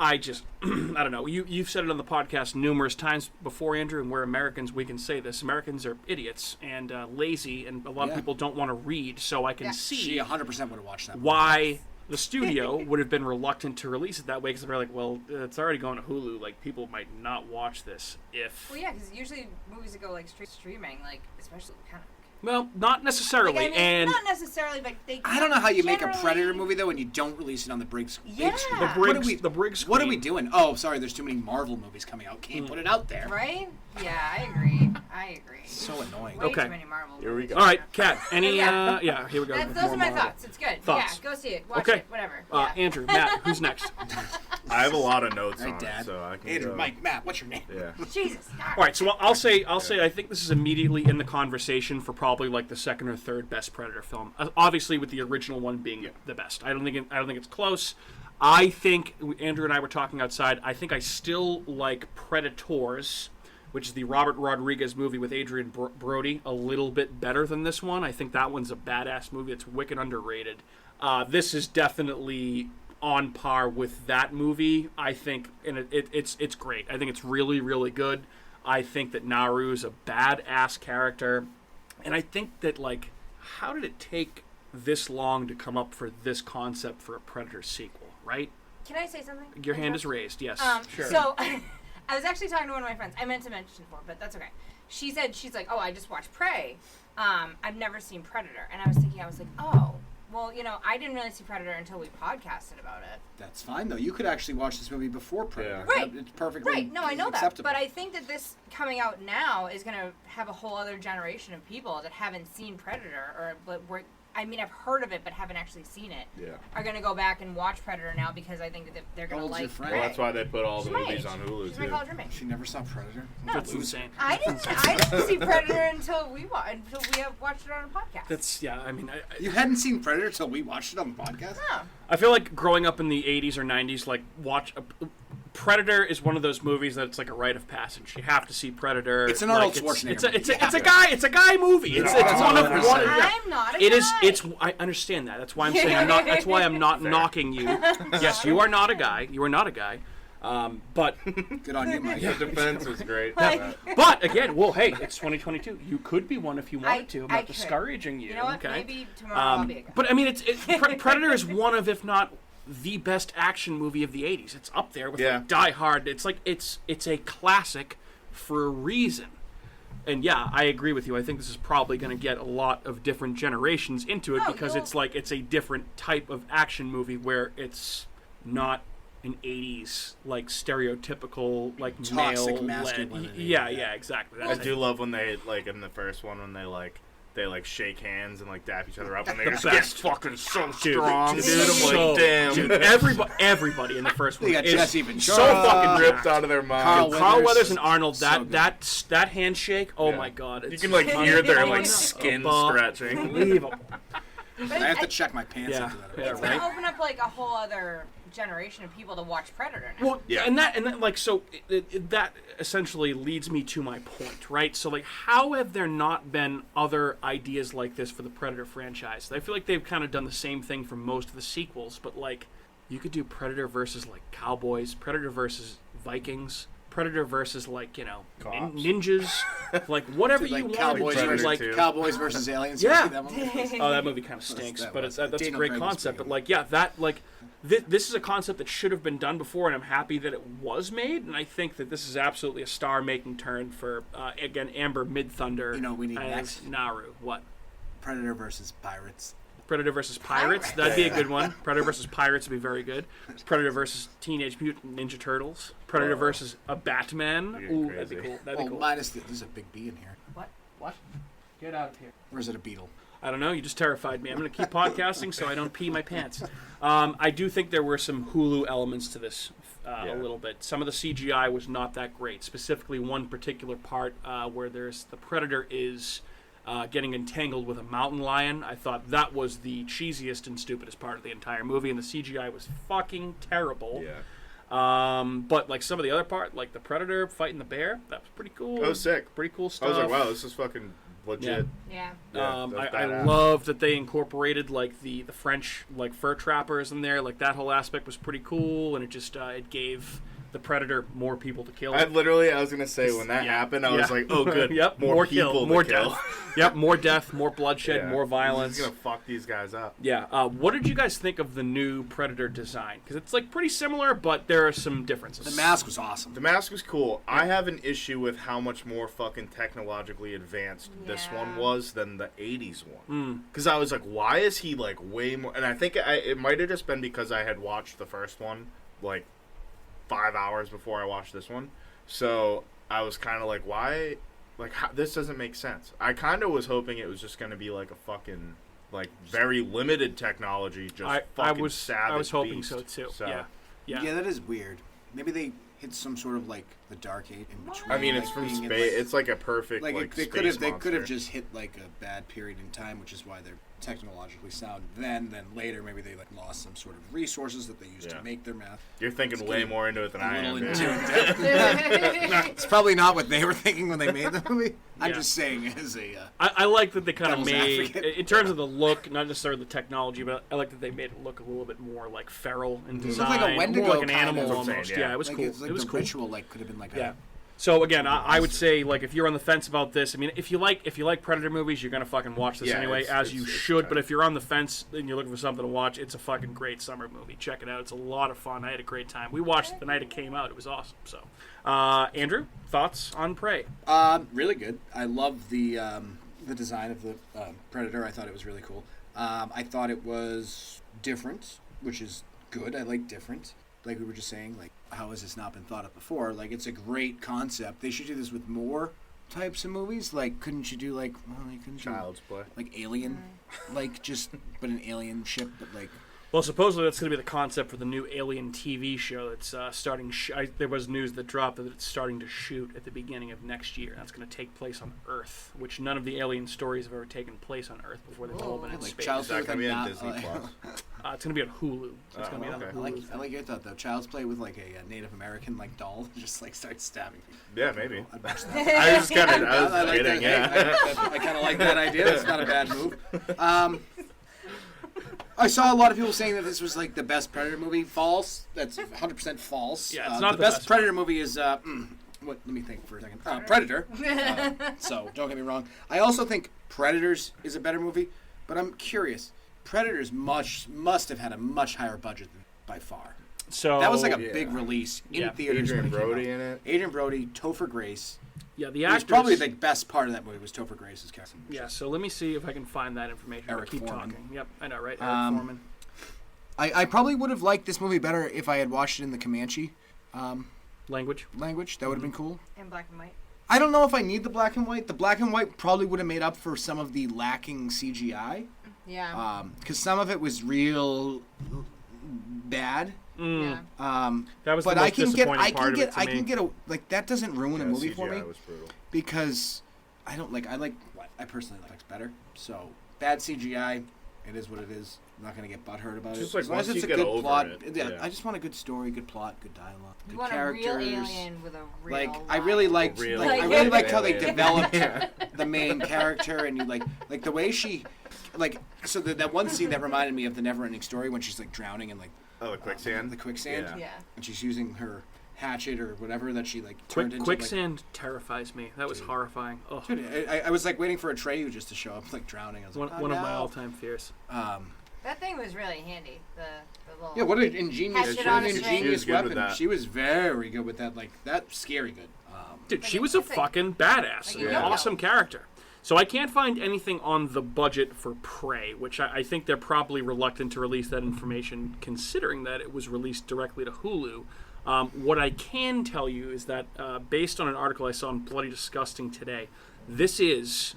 I just, I don't know. You've said it on the podcast numerous times before, Andrew, and we're Americans. We can say this. Americans are idiots and lazy, and a lot of Yeah. people don't want to read. So I can Yeah. see She 100% would have watched that. why the studio would have been reluctant to release it that way, because they're like, well, it's already going to Hulu. Like, people might not watch this if... Well, yeah, because usually movies that go like straight streaming, like especially kind of. Well, not necessarily. Like, I mean, and not necessarily, but they. I don't know how you make a generally- Predator movie though when you don't release it on the big screen. Yeah. the What Briggs, What are we- the Briggs What are we Queen- doing? Oh, sorry. There's too many Marvel movies coming out. Can't put it out there. Right? Yeah, I agree. I agree. So annoying. Way Okay. too many Marvel. Here we go. All right, Kat, any... Yeah. here we go. Those More are my Marvel. thoughts. It's good. Thoughts. Yeah, go see it. Watch Okay. it. Whatever. Uh, Yeah. Andrew, Matt, who's next? I have a lot of notes Right, on Dad. it, so I can Andrew, go. Mike, Matt, what's your name? Yeah. Jesus. All right, so I'll say I think this is immediately in the conversation for probably like the second or third best Predator film. Obviously, with the original one being the best. I don't think it's close. I think Andrew and I were talking outside. I think I still like Predators, which is the Robert Rodriguez movie with Adrian Brody, a little bit better than this one. I think that one's a badass movie. It's wicked underrated. This is definitely on par with that movie. I think, and it's great. I think it's really, really good. I think that Naru is a badass character, and I think that, like, how did it take this long to come up for this concept for a Predator sequel, right? Can I say something? Your hand is raised, yes. Sure. So, I was actually talking to one of my friends. I meant to mention it before, but that's okay. She's like, oh, I just watched Prey. I've never seen Predator. And I was like, oh, well, you know, I didn't really see Predator until we podcasted about it. That's fine though. You could actually watch this movie before Predator. Yeah. Right. It's perfectly Right, no, I know that. acceptable. But I think that this coming out now is going to have a whole other generation of people that haven't seen Predator, or I've heard of it but haven't actually seen it, Yeah. are going to go back and watch Predator now because I think that they're going to How old's your like friend? Prey. Well, that's why they put all the She's my movies age. on Hulu, She's my too. college roommate. She never saw Predator. That's insane. I didn't see Predator until we have watched it on a podcast. That's, yeah, I mean, You hadn't seen Predator till we watched it on the podcast? No. I feel like growing up in the 80s or 90s, like, Predator is one of those movies that it's like a rite of passage. You have to see Predator. It's an Arnold like, Schwarzenegger It's a guy movie. It's one of Yeah. one. I'm not a It is. guy. It's. I understand that. That's why I'm saying I'm not. That's why I'm not knocking you. Yes, you are not a guy. You are not a guy. But Good on you, Mike. The defense was great. but again, well, hey, it's 2022. You could be one if you wanted I to. I'm could. not discouraging you. You know what? Okay. Maybe tomorrow I'll be a guy. But I mean, Predator is one of, if not the best action movie of the 80s. It's up there with Yeah. like Die Hard. It's like it's a classic for a reason. And yeah, I agree with you. I think this is probably going to get a lot of different generations into it because it's a different type of action movie where it's not an 80s like stereotypical like Toxic male masculinity. yeah, exactly. I do love when they like in the first one when they shake hands and like dap each other up and they just get best. fucking so Dude, strong, dude. I'm so- like, damn. Dude, everybody in the first one They got is Jesse so Ventura, fucking ripped out of their mind. Weathers. Carl Weathers and Arnold, So good. that handshake, oh Yeah. my god. You It's can like hear their like unbelievable. skin stretching. Unbelievable. But I have to check my pants Yeah. after that. Yeah, it's right. gonna open up like a whole other generation of people to watch Predator now. Well, Yeah. and that like so that essentially leads me to my point, right? So like, how have there not been other ideas like this for the Predator franchise? I feel like they've kind of done the same thing for most of the sequels, but like, you could do Predator versus like cowboys, Predator versus Vikings, Predator versus like Cops. ninjas, like whatever Like you want Cowboys to do. versus Like, too. Cowboys versus Aliens. Yeah. You see that one? oh, that movie kind of stinks, that but was- that's a Daniel great Craig was concept. pretty But like, yeah, that like this is a concept that should have been done before, and I'm happy that it was made. And I think that this is absolutely a star-making turn for again Amber Mid-Thunder. You know what we need as next? Naru. What? Predator versus Pirates. Predator versus Pirates. That'd be a good one. Predator versus Pirates would be very good. Predator versus Teenage Mutant Ninja Turtles. Predator versus a Batman. You're Ooh, that'd be crazy. cool. That'd be cool. Minus there's a big bee in here. What? Get out of here. Or is it a beetle? I don't know. You just terrified me. I'm going to keep podcasting so I don't pee my pants. I do think there were some Hulu elements to this a little bit. Some of the CGI was not that great. Specifically, one particular part where the Predator is getting entangled with a mountain lion. I thought that was the cheesiest and stupidest part of the entire movie, and the CGI was fucking terrible. Yeah. But like some of the other part, like the Predator fighting the bear, that was pretty cool. That was sick. Pretty cool I stuff. was like, wow, this is fucking legit. Yeah. Yeah, that's I badass. love that they incorporated like the French like fur trappers in there. Like that whole aspect was pretty cool, and it just it gave the Predator more people to kill. I was gonna say when that happened, I was like, oh good, Yep, more kill, people more to kill. death. Yep, more death, more bloodshed, Yeah. more violence. He's gonna fuck these guys up. Yeah. What did you guys think of the new Predator design? Because it's like pretty similar, but there are some differences. The mask was awesome. The mask was cool. I have an issue with how much more fucking technologically advanced this one Yeah. was than the 80s one. Because I was like, why is he like way more... And I think it might have just been because I had watched the first one like 5 hours before I watched this one. So I was kind of like, why... Like, this doesn't make sense. I kind of was hoping it was just going to be like a fucking... Like, very limited technology, just I fucking was savage I was hoping beast. so too. So, Yeah. Yeah, that is weird. Maybe they hit some sort of like the dark age in between. I mean, it's like, from being in, space. It's like a perfect like, like they space could have monster. just hit like a bad period in time, which is why they're technologically sound. Then later maybe they like lost some sort of resources that they used Yeah. to make their math. You're thinking way more into it than A I little am. into dude. it. It's probably not what they were thinking when they made the movie. I'm Yeah. just saying as a I like that they kind of Devil's made, advocate. in terms of the look, not necessarily the technology, but I like that they made it look a little bit more like feral in design, looked like a Wendigo more like an kind animal of. That's what I'm saying, almost. yeah. Yeah, it was like, cool. It's like It was the cool. ritual like could have been like Yeah. a So again, I would say like if you're on the fence about this, I mean, if you like Predator movies, you're gonna fucking watch this Yeah, anyway, as you it's should. tight. But if you're on the fence and you're looking for something to watch, it's a fucking great summer movie. Check it out. It's a lot of fun. I had a great time. We watched it the night it came out. It was awesome. So, Andrew, thoughts on Prey? Really good. I love the design of the Predator. I thought it was really cool. I thought it was different, which is good. I like different. Like we were just saying, like how has this not been thought of before? Like it's a great concept. They should do this with more types of movies. Like couldn't you do like you couldn't Child's Play. do like Alien, like just but an alien ship, but like. Well, supposedly that's going to be the concept for the new Alien TV show that's starting. There was news that dropped that it's starting to shoot at the beginning of next year. That's going to take place on Earth, which none of the Alien stories have ever taken place on Earth before. They've all been in Like space. Child's Is that Play gonna be with on a Disney Plus? It's going to be on Hulu. It's going to be on okay. Hulu. I like your thought though. Child's Play with like a Native American like doll, just like starts stabbing people. Yeah, maybe. I'd watch that. I was kind of. I was I like kidding. that. Yeah. I kind of like that idea. That's not a bad move. I saw a lot of people saying that this was like the best Predator movie. False. That's 100% false. Yeah, it's not the the best best Predator movie is what? Let me think for a second. Predator. So don't get me wrong. I also think Predators is a better movie, but I'm curious. Predators must have had a much higher budget than, by far. So That was like a yeah. big release in Yeah. theaters. Adrian when it came Brody out. in it. Adrian Brody, Topher Grace. Yeah, the It was actors. probably the best part of that movie was Topher Grace's character. Yeah, so let me see if I can find that information. Eric Keep Foreman. talking. Yep, I know, right? Eric Foreman. I probably would have liked this movie better if I had watched it in the Comanche Language. That would have been cool. In black and white. I don't know if I need the black and white. The black and white probably would have made up for some of the lacking CGI. Yeah. Because some of it was real bad. Yeah. That was But the most I can disappointing part of it to I me. can get a like that doesn't ruin a movie for me CGI was brutal. because I personally like better. So bad CGI, it is what it is. I'm not gonna get butthurt about Just it. like As long as once it's you a get good over plot. it, Yeah, yeah. I just want a good story, good plot, good dialogue, good You want characters. a real alien with a real Like life. I really liked, Real like, I alien. really liked how they Alien. developed the main character, and you like the way she, like, so that one scene that reminded me of the Neverending Story when she's like drowning in like Oh, the quicksand. the quicksand, Yeah. Yeah. and she's using her hatchet or whatever that she like turned into. Quicksand terrifies me. That was horrifying. Oh, Like, dude, I was like waiting for Atreyu just to show up, like drowning. I was like, one oh, of my no. all-time fears. That thing was really handy. The little. Yeah, what an ingenious, Hatchet on a string. ingenious She was good with weapon. that. She was very good with that. Like that's scary good. Dude, Like she a- was a it's like- fucking badass. like An a yo-yo. awesome character. So I can't find anything on the budget for Prey, which I think they're probably reluctant to release that information, considering that it was released directly to Hulu. What I can tell you is that, based on an article I saw in Bloody Disgusting today, this is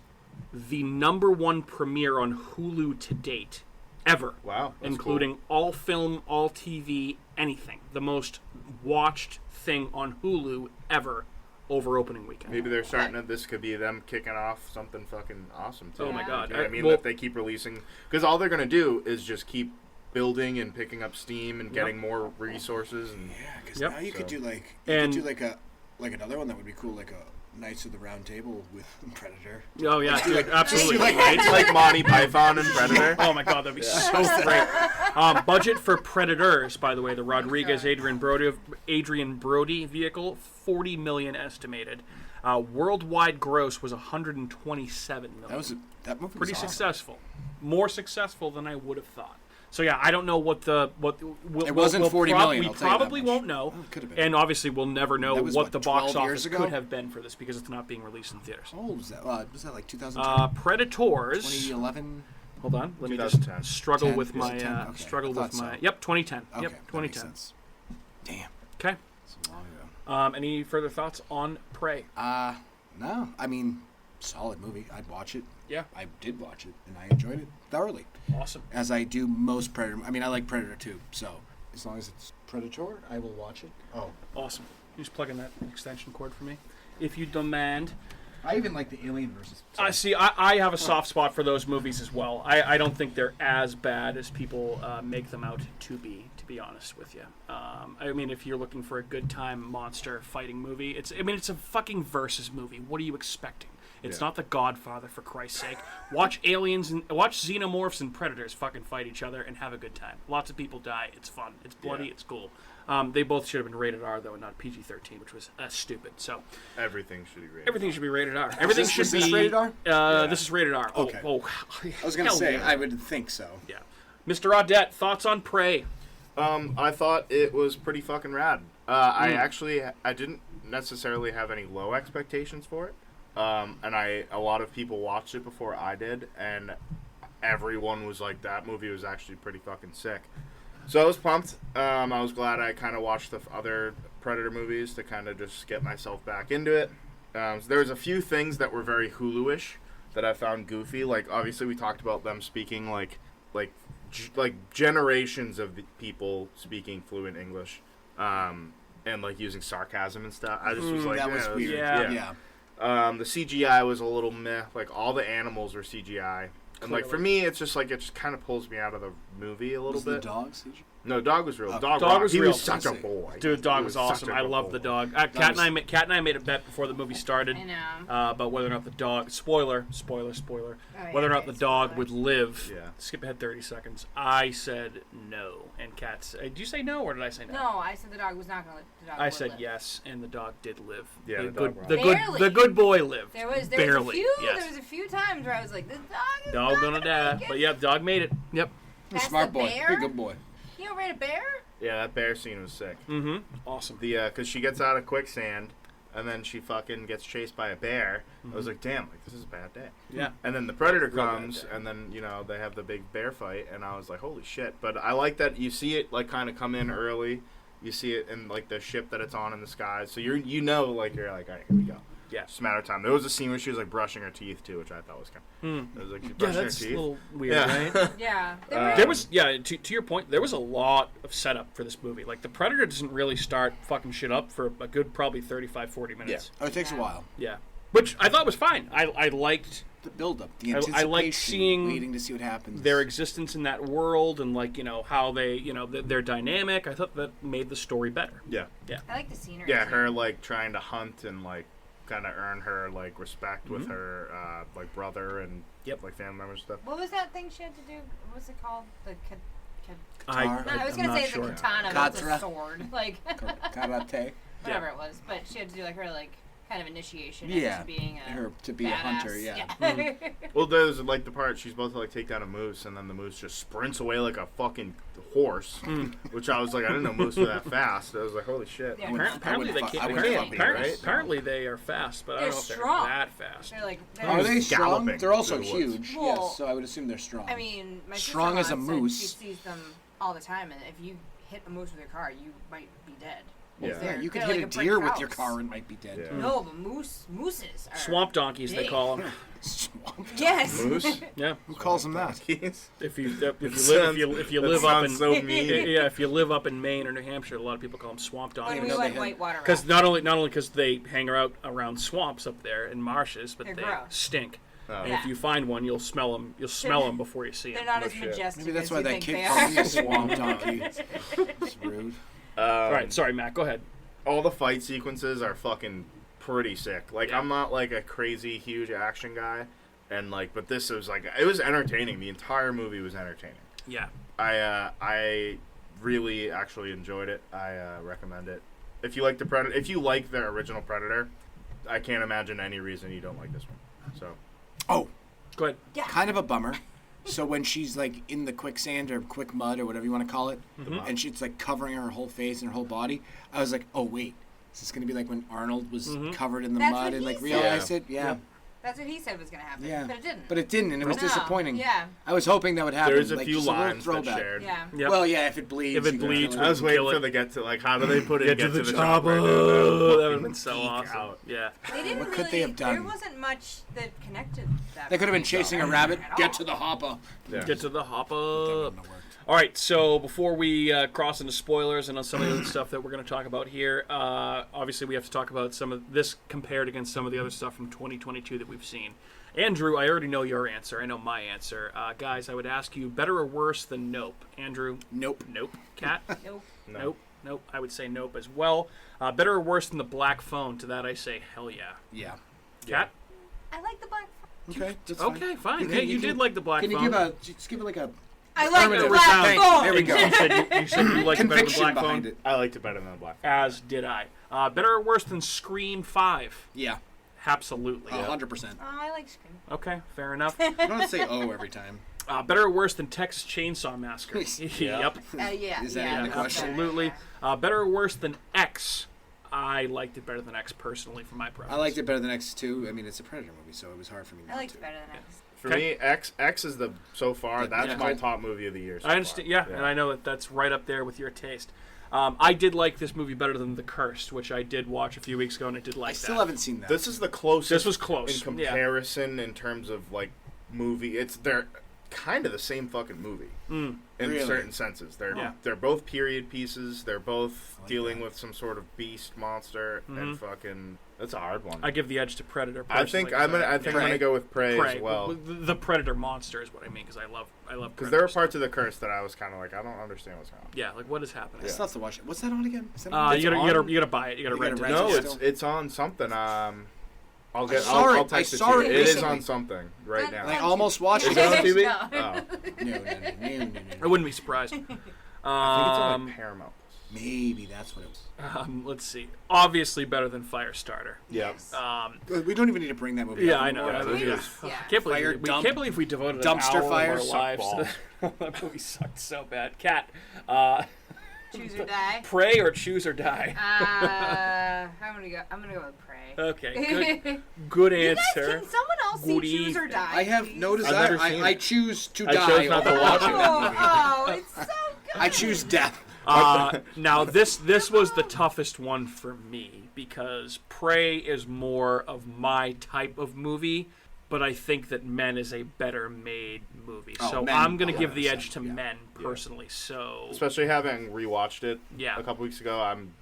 the #1 premiere on Hulu to date, ever. Wow, that's including all film, all TV, anything. The most watched thing on Hulu ever over opening weekend. Maybe they're starting to. This could be them kicking off something fucking awesome too. Oh my God. You know what I mean? Well- That they keep releasing, because all they're gonna do is just keep building and picking up steam and getting more resources and. Yeah, because Yep. now you could So- do like And- like another one that would be cool, like a Knights of the Round Table with Predator. Oh yeah, dude, absolutely. It's like Monty Python and Predator. Oh my God, that'd be so great. Budget for Predators, by the way, the Rodriguez Adrian Brody vehicle, $40 million estimated. Worldwide gross was $127 million. That movie was Pretty awesome. successful, more successful than I would have thought. So yeah, I don't know what It wasn't 40 million, We I'll tell you that probably much. won't know, Oh, it could have been. and obviously we'll never know That was, what what, the box 12 years office ago? could have been for this because it's not being released in theaters. How old was that? Was that like 2010? Predators. 2011? Hold on, let me 2010. just struggle 10? with Was it my 10? Okay, struggle I thought with my. so. Yep, 2010. Okay, Yep, that makes 2010. sense. Damn, Okay. that's a long ago. Any further thoughts on Prey? No, I mean, solid movie. I'd watch it. Yeah. I did watch it, and I enjoyed it thoroughly. Awesome. As I do most Predator. I mean, I like Predator too, so as long as it's Predator, I will watch it. Oh. Awesome. You just plug in that extension cord for me, if you demand. I even like the Alien versus. See, I have a soft spot for those movies as well. I don't think they're as bad as people make them out to be honest with you. I mean, if you're looking for a good time monster fighting movie, it's a fucking versus movie. What are you expecting? It's Yeah. not The Godfather, for Christ's sake. Watch aliens and watch xenomorphs and predators fucking fight each other and have a good time. Lots of people die. It's fun. It's bloody. Yeah. It's cool. They both should have been rated R though, and not PG-13, which was stupid. So Everything should be rated. everything should be rated R. Everything should is be this rated R? Yeah. This is rated R. Okay. Oh, I was gonna hell say, yeah. I would think so. Yeah. Mr. Audette, thoughts on Prey? I thought it was pretty fucking rad. I didn't necessarily have any low expectations for it. And a lot of people watched it before I did, and everyone was like, that movie was actually pretty fucking sick. So I was pumped. I was glad I kind of watched the other Predator movies to kind of just get myself back into it. So there was a few things that were very Hulu-ish that I found goofy. Like, obviously we talked about them speaking like generations of the people speaking fluent English, and like using sarcasm and stuff. I just was like, that was that's- weird. Yeah. Yeah. The CGI was a little meh. Like, all the animals were CGI. And, like, for me, it's just, like, it just kind of pulls me out of the movie a little Was bit. the dogs? No, dog was real. Oh. Dog Dog rocked. was He real. was such a I see. boy. Dude, dog He was such awesome. a I good love boy. the dog. was- Kat and I made a bet before the movie started I know. about whether or not the dog. Spoiler. Oh, yeah, Whether or not okay, the dog spoiler. would live. Yeah. Skip ahead 30 seconds. I said no, and Kat said, did you say no or did I say no? No, I said the dog was not going to live. The dog I would said live. yes, and the dog did live. Yeah, the the dog good, rocked. Barely. the good boy lived. There was barely. There was a few times where I was like, the dog is Dog not gonna die, make but it. yeah, the dog made it. Yep. That's Smart the boy. bear? You're a good boy. You don't rate a bear? Yeah, that bear scene was sick. Mm-hmm. Awesome. Because she gets out of quicksand, and then she fucking gets chased by a bear. I was like, damn, like this is a bad day. Yeah. And then the predator Real bad comes, day. and then they have the big bear fight, and I was like, holy shit! But I like that you see it like kind of come in early. You see it in like the ship that it's on in the sky, so you're like all right, here we go. Yeah. Just a matter of time. There was a scene where she was like brushing her teeth too, which I thought was kind of. It was like she's Yeah, brushing that's her a teeth. little weird, Yeah. right? Yeah. There was, to your point, there was a lot of setup for this movie. Like, the Predator doesn't really start fucking shit up for a good probably 35, 40 minutes. Oh, it takes a while. Yeah. Which I thought was fine. I liked The build-up, the I anticipation, like seeing waiting to see what happens. their existence in that world and, like, how they, their dynamic. I thought that made the story better. Yeah. I like the scenery. Yeah, too. her like trying to hunt and like kind of earn her like respect with her like brother and like family members and stuff. What was that thing she had to do? What was it called? The Guitar? No, I was I'm gonna not say sure. the katana, but it's Katra. a sword. Like Karate. whatever it was, but she had to do like her like kind of initiation Yeah. into being a Her to be a badass. hunter, yeah. Well, there's like the part she's supposed to like take down a moose, and then the moose just sprints away like a fucking horse, which I was like, I didn't know moose were that fast. I was like, holy shit. Yeah. Apparently they I can't. wouldn't Apparently, fuck with right? apparently they are fast, but I don't They're know if they're strong. that fast. They're like Are they strong? galloping They're also through the woods. huge. Well, yes, so I would assume they're strong. I mean, my Strong as a sister-in-law said moose. She sees them all the time, and if you hit a moose with your car, you might be dead. Yeah. yeah, you could they're hit like a brick deer with your house. car and might be dead. Yeah. No, but mooses are Swamp donkeys, they big. call them. Swamp. Yes. Moose? Yeah. Who calls them that? If you live That live up in sounds so mean. yeah, if you live up in Maine or New Hampshire, a lot of people call them swamp When donkeys. we know they went had- whitewater Because rafting. not only because they hang out around swamps up there and marshes, but They're they gross. stink. Oh. And Yeah. if you find one, you'll smell them. You'll smell them before you see They're them. not No as shit. majestic Maybe that's as why you that think kid they called me a are. swamp donkey. It's rude. All right, sorry, Matt. Go ahead. All the fight sequences are fucking pretty sick. Like, Yeah. I'm not like a crazy huge action guy, and like, but this was like, it was entertaining. The entire movie was entertaining. Yeah. I really actually enjoyed it. I recommend it. If you like the Predator, if you like the original Predator, I can't imagine any reason you don't like this one. So, Oh, Go ahead. Yeah. kind of a bummer. So when she's like in the quicksand or quick mud or whatever you want to call it, and she's like covering her whole face and her whole body, I was like, oh wait, is this gonna be like when Arnold was covered in the That's mud what and he like said. realized it? Yeah. That's what he said was going to happen. Yeah. But it didn't. But it didn't, and it was No. disappointing. Yeah. I was hoping that would happen. there's a like, few just little lines that throwback. shared. Yeah. Yep. Well, yeah, if it bleeds. If it you can bleeds, kill I was waiting Kill for it. the get to like, how do they put it? Get to the chopper. chopper. That would have been Fucking so geek awesome. out. Yeah. They didn't What really, could they have There done? wasn't much that connected that. They could have been movie, chasing though. a rabbit. At Get all. to the hopper. Yeah. Get to the hop That up. wouldn't have worked. All right, so before we cross into spoilers and on some of the other stuff that we're going to talk about here, obviously we have to talk about some of this compared against some of the other stuff from 2022 that we've seen. Andrew, I already know your answer. I know my answer. Guys, I would ask you, better or worse than Nope? Andrew? Nope. Nope. Kat? Nope. No. Nope. Nope. I would say nope as well. Better or worse than the Black Phone? To that I say hell yeah. Yeah. Kat? I like the black. Okay. That's fine. Okay, fine. You Hey, can- you you did can- like the Black Can you Phone. just give it like a I like the Affirmative. black Thank- phone. there we go. you said you liked it better than the conviction Black behind Phone? it? I liked it better than the Black. As did I. Better or worse than Scream 5? Yeah. Absolutely. 100%. Oh, I like Scream. Okay, fair enough. I don't say oh every time. Better or worse than Texas Chainsaw Massacre? Yeah. Yep. Yeah. Is that yeah, the that's question? better, Absolutely. yeah. Better or worse than X? I liked it better than X personally for my preference. I liked it better than X2. I mean, it's a Predator movie, so it was hard for me I not liked to. it better than X. For Okay. me, X is the so far. That's Yeah. my top movie of the year. So I understand. far. Yeah, and I know that that's right up there with your taste. I did like this movie better than The Cursed, which I did watch a few weeks ago, and I did like I still that. haven't seen that. This is the closest. This was close. in Yeah. comparison in terms of like movie. They're kind of the same fucking movie in Really? certain senses. Yeah. They're both period pieces. They're both I like dealing that. with some sort of beast monster and fucking. That's a hard one. I give the edge to Predator. I Personally, think I'm because gonna go with Prey, Prey. as well. The Predator monster is what I mean, because I love Because there were Predators. parts of the curse that I was kind of like, I don't understand what's going on. Yeah, like what is happening? I still have to watch it. What's that on again? Is that on? You gotta on- buy it. You gotta You rent gotta it. rent No, it it's still? it's on something. I'll saw it. I'll text I it saw to it you. It is recently. on something right now. I almost watched Is it. it on TV? No. Oh. No. I wouldn't be surprised. I think it's on like Paramount. Maybe that's what it was. Let's see. Obviously better than Firestarter. Yeah. We don't even need to bring that movie Yeah, up I know. anymore. Yeah, Yeah. I can't believe Fire we dump- can't believe we devoted dumpster an hour fire of our suck lives to balls. that movie. Sucked so bad. Cat, Choose or die. pray or choose or die. I'm gonna go with Prey. Okay, good You guys, answer. can someone else Good see Choose or evening. Die? I have no please? desire. never seen I it. choose to I die. chose not to over watch watching it. that movie. Oh, it's so good. I choose death. Now this was the toughest one for me because Prey is more of my type of movie, but I think that Men is a better made movie. Oh, So Men, I'm gonna give the 100%, edge to yeah. Men personally. So Especially having rewatched it Yeah. a couple weeks ago, I'm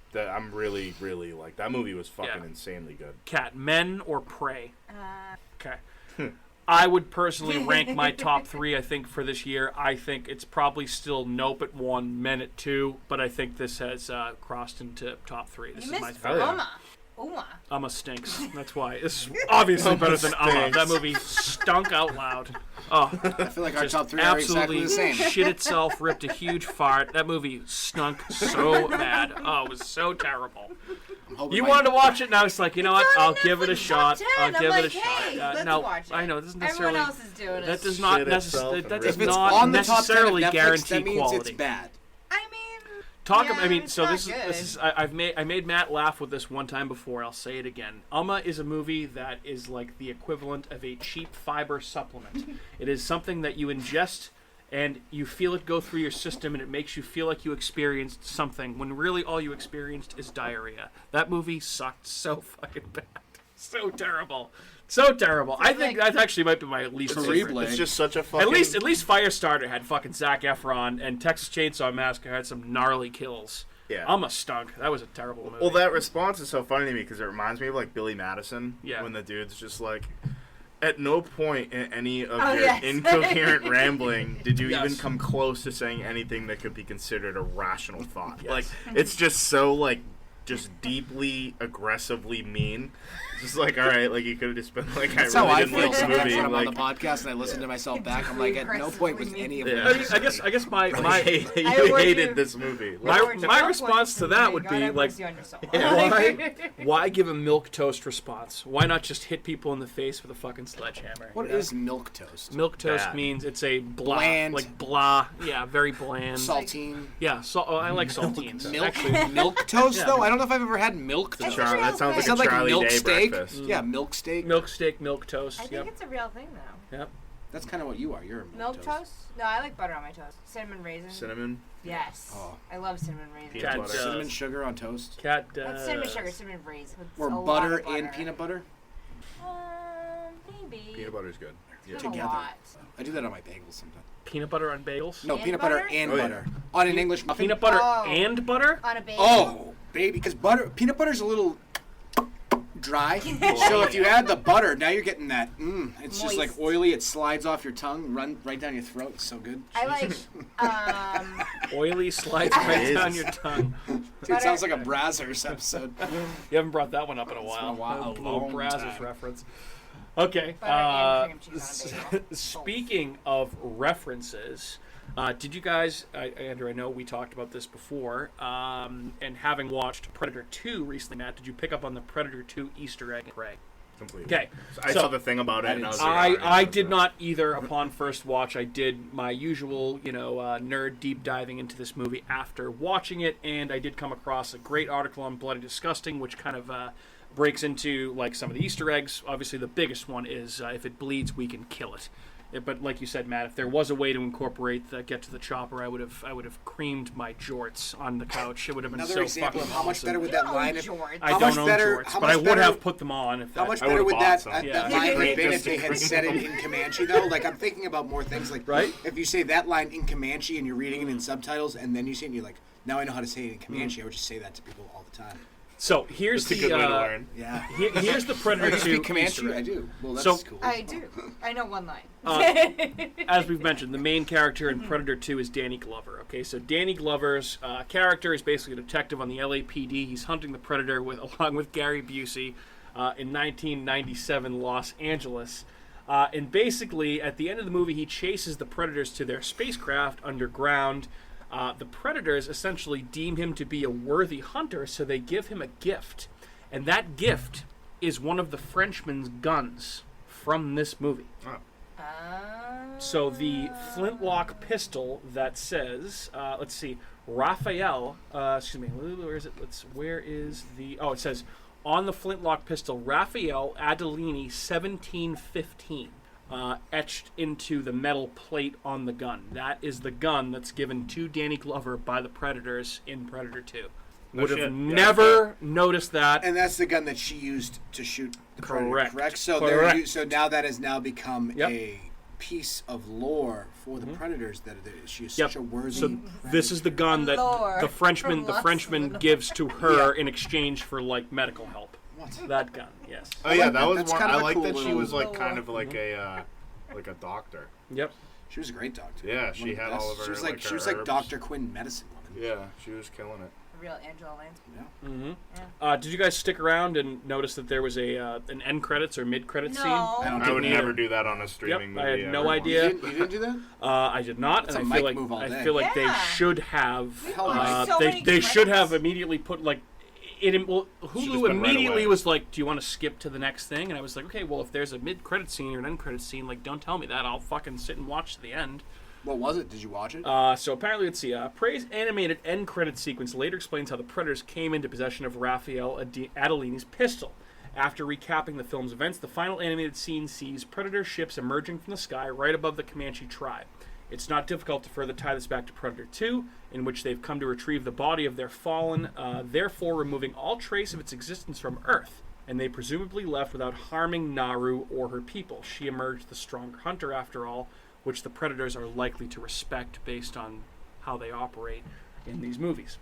really, really like that movie was fucking Yeah. insanely good. Cat, Men or Prey? Uh, Okay. I would personally rank my top 3, I think, for this year. I think it's probably still Nope at 1, Men at 2, but I think this has crossed into top 3. This you is my missed Hell yeah. Uma. Uma. Amma stinks. That's why. This is obviously better than Amma. stinks. That movie stunk out loud. Oh, I feel like our just top 3 are exactly absolutely the same. shit itself, ripped a huge fart. That movie stunk so bad. Oh, it was so terrible. I'm hoping You my- wanted to watch it, and I was like, you know what? It's on I'll give it a Netflix shot. top 10. I'll I'm give it like, a shot. hey, let's no, watch it. I know it doesn't Everyone necessarily. else is doing it. That does not Shit itself necessarily. That and does If it's not on the top 10 of necessarily Netflix, guarantee that means quality. it's bad. I mean, Talk. yeah, I mean, it's so not this is. I made Matt laugh with this one time before. I'll say it again. Umma is a movie that is like the equivalent of a cheap fiber supplement. It is something that you ingest and you feel it go through your system, and it makes you feel like you experienced something when really all you experienced is diarrhea. That movie sucked so fucking bad, so terrible. So terrible. I think that actually might be my least It's favorite. Terrible. It's just such a fucking. At least Firestarter had fucking Zac Efron, and Texas Chainsaw Massacre had some gnarly kills. Yeah. Almost stunk. That was a terrible movie. Well, that response is so funny to me because it reminds me of like Billy Madison. Yeah. When the dude's just like, at no point in any of Oh, your yes. incoherent rambling did you Yes. even come close to saying anything that could be considered a rational thought. Yes. Like, it's just so like, just deeply aggressively mean. Just like, all right, like you could have just been like, That's I how I really feel didn't like the sometimes movie. when I'm Like, on the podcast and I listen to myself back. I'm like, at no point was any of it. Yeah. I guess my I hate that I you would hated do- this movie. My- Like, my response to that would be, like, why give a milk toast response? Why not just hit people in the face with a fucking sledgehammer? What you know? is milk toast? Milk toast Bad. means it's a blah, Bland. like blah. Yeah, very bland. Saltine. Yeah, I like saltines. Milk, Actually, milk toast Yeah. though. I don't know if I've ever had milk It's toast. a real that sounds thing. Is like that a like Charlie milk Day steak? breakfast. Yeah, milk steak. milk steak, milk toast. I Yep. think it's a real thing though. Yep. That's kind of what you are. You're a Milk toast? No, I like butter on my toast. Cinnamon raisin. Cinnamon. Yes. Oh. I love cinnamon raisin. Peanut Cat, butter. Cinnamon sugar on toast. Cat. That's cinnamon sugar, cinnamon raisin. With Or a lot butter of and peanut butter Maybe. Peanut butter's good. Yeah. Not a together. lot. I do that on my bagels sometimes. Peanut butter on bagels. No, And peanut butter butter? and Oh, yeah. butter on an English muffin. Peanut butter Oh. and butter. On a bagel. Oh, baby, because peanut butter's a little dry. So if you add the butter, now you're getting that. It's just like Moist. oily. It slides off your tongue, run right down your throat. It's so good. I like Oily slides right Jesus. down your tongue. Dude, Butter- it sounds like a Brazzers episode. You haven't brought that one up in a while. been a while. A A little long Brazzers time. reference. Okay. Butter and cream cheese on a bagel. Speaking of references, did you guys, Andrew, I know we talked about this before, and having watched Predator 2 recently, Matt, did you pick up on the Predator 2 Easter egg in Prey? Completely. Okay. I so- saw the thing about it, and I was like, I alright, did so- not either upon first watch. I did my usual, nerd deep diving into this movie after watching it, and I did come across a great article on Bloody Disgusting, which kind of breaks into like some of the Easter eggs. Obviously, the biggest one is if it bleeds, we can kill it. But like you said, Matt, if there was a way to incorporate the Get to the Chopper, I would have creamed my jorts on the couch. It would have been Another so example fucking of how much awesome. better would You that don't line own have jorts. I How don't much own better- jorts, how but much I would better- have put them on. If How that, much I better would've would bought that, some. that Yeah. line have been Just if they to had cream said it them. in Comanche, though? Like, I'm thinking about more things. Like, Right? if you say that line in Comanche and you're reading it in subtitles, and then you say it and you're like, now I know how to say it in Comanche, I would just say that to people all the time. So here's It's a the good way to learn. Yeah. here's the Predator You 2 speak Comanche? Easter I egg. do. Well, that's So- cool. I do. I know one line. As we've mentioned, the main character in Predator 2 is Danny Glover. Okay, so Danny Glover's character is basically a detective on the LAPD. He's hunting the Predator along with Gary Busey in 1997 Los Angeles. And basically, at the end of the movie, he chases the Predators to their spacecraft underground. The Predators essentially deem him to be a worthy hunter, so they give him a gift. And that gift is one of the Frenchman's guns from this movie. So the flintlock pistol that says, let's see, Raphael, excuse me, where is it? It says, on the flintlock pistol, Raphael Adelini 1715, etched into the metal plate on the gun. That is the gun that's given to Danny Glover by the Predators in Predator 2. No Would have shit. never noticed that. And that's the gun that she used to shoot the Predator, correct? So Correct. so now that has now become Yep. a piece of lore for the Predators that she is Yep. such a worthy. So this is the gun that Lore the Frenchman from gives to her Yeah. in exchange for like medical help. What? That gun, yes. Oh yeah, like that that. was That's one. kind I of a like cool that she little- was like kind of like a doctor. Yep. She was a great doctor. Yeah, she One of the had best. all of her, She was like, she her was like herbs. Dr. Quinn, medicine woman. Yeah, she was killing it. A real Angela Lansbury. Yeah. Mm-hmm. Yeah. Did you guys stick around and notice that there was an end credits or mid credits No. scene? I would either. never do that on a streaming Yep, I movie. had no ever. idea. You didn't do that? I did not, That's and a I feel Mike like move all day. they Yeah. should have. Hell no. So many they should have credits. immediately put like. Hulu been right immediately away. was like, "Do you want to skip to the next thing?" And I was like, "Okay, well, if there's a mid-credit scene or an end-credit scene, like, don't tell me that. I'll fucking sit and watch to the end." What was it? Did you watch it? So apparently, let's see. Prey's animated end credit sequence later explains how the Predators came into possession of Raphael Adelini's pistol. After recapping the film's events, the final animated scene sees Predator ships emerging from the sky right above the Comanche tribe. It's not difficult to further tie this back to Predator 2, in which they've come to retrieve the body of their fallen, therefore removing all trace of its existence from Earth. And they presumably left without harming Naru or her people. She emerged the stronger hunter, after all, which the Predators are likely to respect based on how they operate in these movies.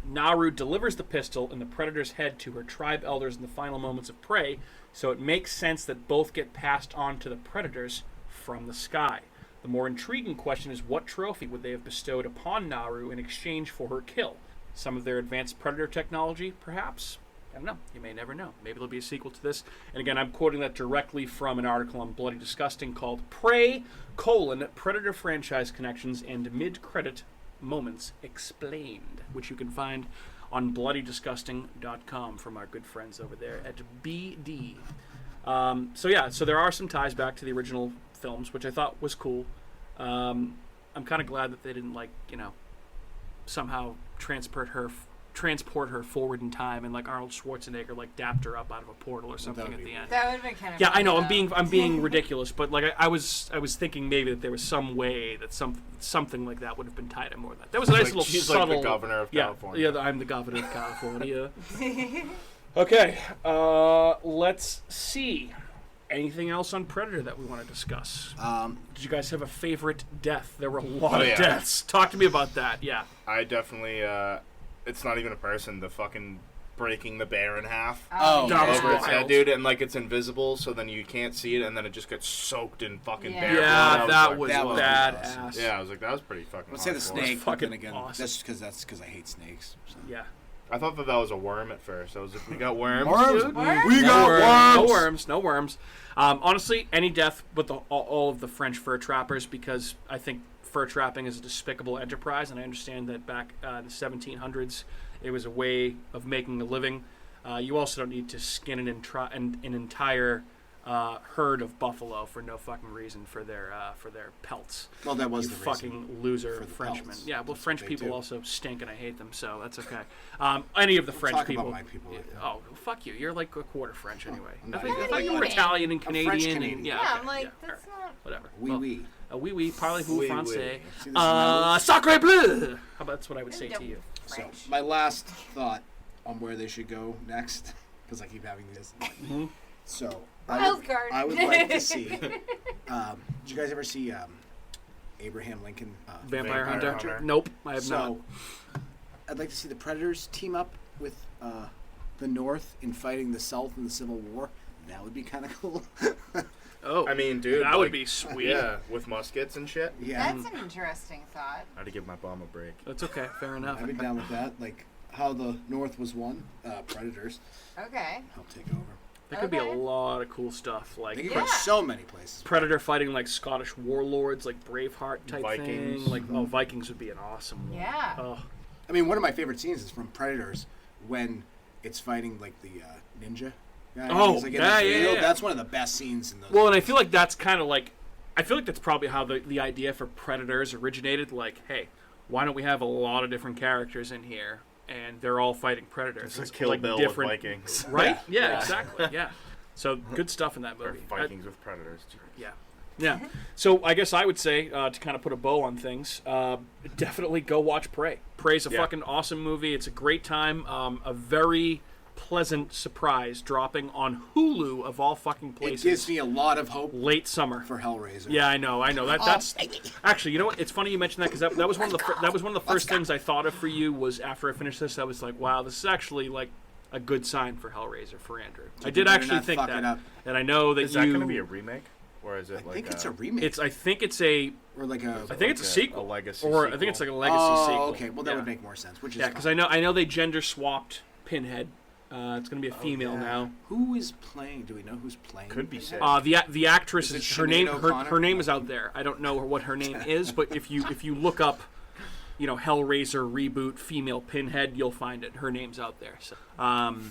Naru delivers the pistol and the Predator's head to her tribe elders in the final moments of Prey, so it makes sense that both get passed on to the Predators from the sky. The more intriguing question is, what trophy would they have bestowed upon Naru in exchange for her kill? Some of their advanced Predator technology, perhaps? I don't know. You may never know. Maybe there'll be a sequel to this. And again, I'm quoting that directly from an article on Bloody Disgusting called Prey, Predator Franchise Connections and Mid-Credit Moments Explained, which you can find on bloodydisgusting.com from our good friends over there at BD. So there are some ties back to the original films, which I thought was cool. I'm kind of glad that they didn't somehow transport her forward in time and like Arnold Schwarzenegger like dapped her up out of a portal or something at the end. That would have been kind of. Yeah, I know. funny, I'm being ridiculous, but like I was thinking maybe that there was some way that something like that would have been tied in more. That was a nice little She's subtle. like the governor of California. Yeah, I'm the governor of California. Okay, let's see. Anything else on Predator that we want to discuss? Did you guys have a favorite death? There were a lot of deaths. Talk to me about that. Yeah. I definitely. It's not even a person. The fucking breaking the bear in half. Oh, that was Over its wild. head, dude, and like it's invisible, so then you can't see it, and then it just gets soaked in fucking Yeah. bear blood. Yeah, that was that was badass. awesome. Yeah, I was like, that was pretty fucking. Let's say the hardcore. snake. fucking But then again, awesome. that's because I hate snakes. So. Yeah. I thought that was a worm at first. I was like, we got worms. Worms? dude? Worms? We got worms. No worms. Honestly, any death with all of the French fur trappers, because I think fur trapping is a despicable enterprise, and I understand that back in the 1700s, it was a way of making a living. You also don't need to skin an entire herd of buffalo for no fucking reason for their pelts. Well, that was You the reason. fucking loser for the Frenchmen. pelts. Yeah, well, That's French what they people do. also stink, and I hate them, so that's okay. Any of the French talk people. about my people like that. Oh, fuck you! You're like a quarter French anyway. I'm I not thought even- you were Italian and French Canadian. Canadian. And, Yeah, okay, I'm like, yeah, that's all right, not. whatever. Oui, Well, oui. Oui, oui, parlez-vous Oui, français? oui. See, this is Sacre bleu! How about that's what I would say to you? So, French. my last thought on where they should go next, because I keep having this. Mhm. So, Wild card. I would like to see. Did you guys ever see Abraham Lincoln? Vampire Hunter? Hunter. Nope, I have So, I'd like to see the Predators team up with the North in fighting the South in the Civil War. That would be kind of cool. not. Oh, I mean, dude, that would like, be sweet. Yeah, with muskets and shit. Yeah, That's an interesting thought. I had to give my bum a break. That's okay. Fair enough. I'd be down with that. Like how the North was won. Predators Okay. help take over. There could be a Okay. lot of cool stuff, like They could Yeah. go so many places. Predator fighting like Scottish warlords, like Braveheart type Vikings. thing. Like, oh, Vikings would be an awesome one. Yeah. Oh, I mean, one of my favorite scenes is from Predators when it's fighting like the ninja guy. Oh, He's, like, in yeah, the yeah, field. yeah. That's one of the best scenes in those. well, and I feel like that's kind of like, I feel like that's probably how the idea for Predators originated. Like, hey, why don't we have a lot of different characters in here, and they're all fighting predators? It's a Kill Bill with Vikings. Right? Yeah, exactly. Yeah. So good stuff in that Or movie. Vikings with predators. Yeah. Yeah. So I guess I would say, to kind of put a bow on things, definitely go watch Prey. Prey's a fucking awesome movie. It's a great time. A very pleasant surprise dropping on Hulu of all fucking places. It gives me a lot of hope late summer for Hellraiser. Yeah, I know. That's actually, you know what? It's funny you mentioned that because that was one of the first things I thought of for you. Was after I finished this, I was like, wow, this is actually like a good sign for Hellraiser for Andrew. I did actually think that, and I know that is that going to be a remake, or is it I think it's a remake. I think it's a sequel, a legacy, or sequel? I think it's like a legacy sequel. Okay, well that would make more sense. Which is because I know they gender swapped Pinhead. It's going to be a female now. Who is playing? Do we know who's playing? Could be said. The actress is her name. Her name is out there. I don't know what her name is, but if you look up, Hellraiser reboot female Pinhead, you'll find it. Her name's out there. So,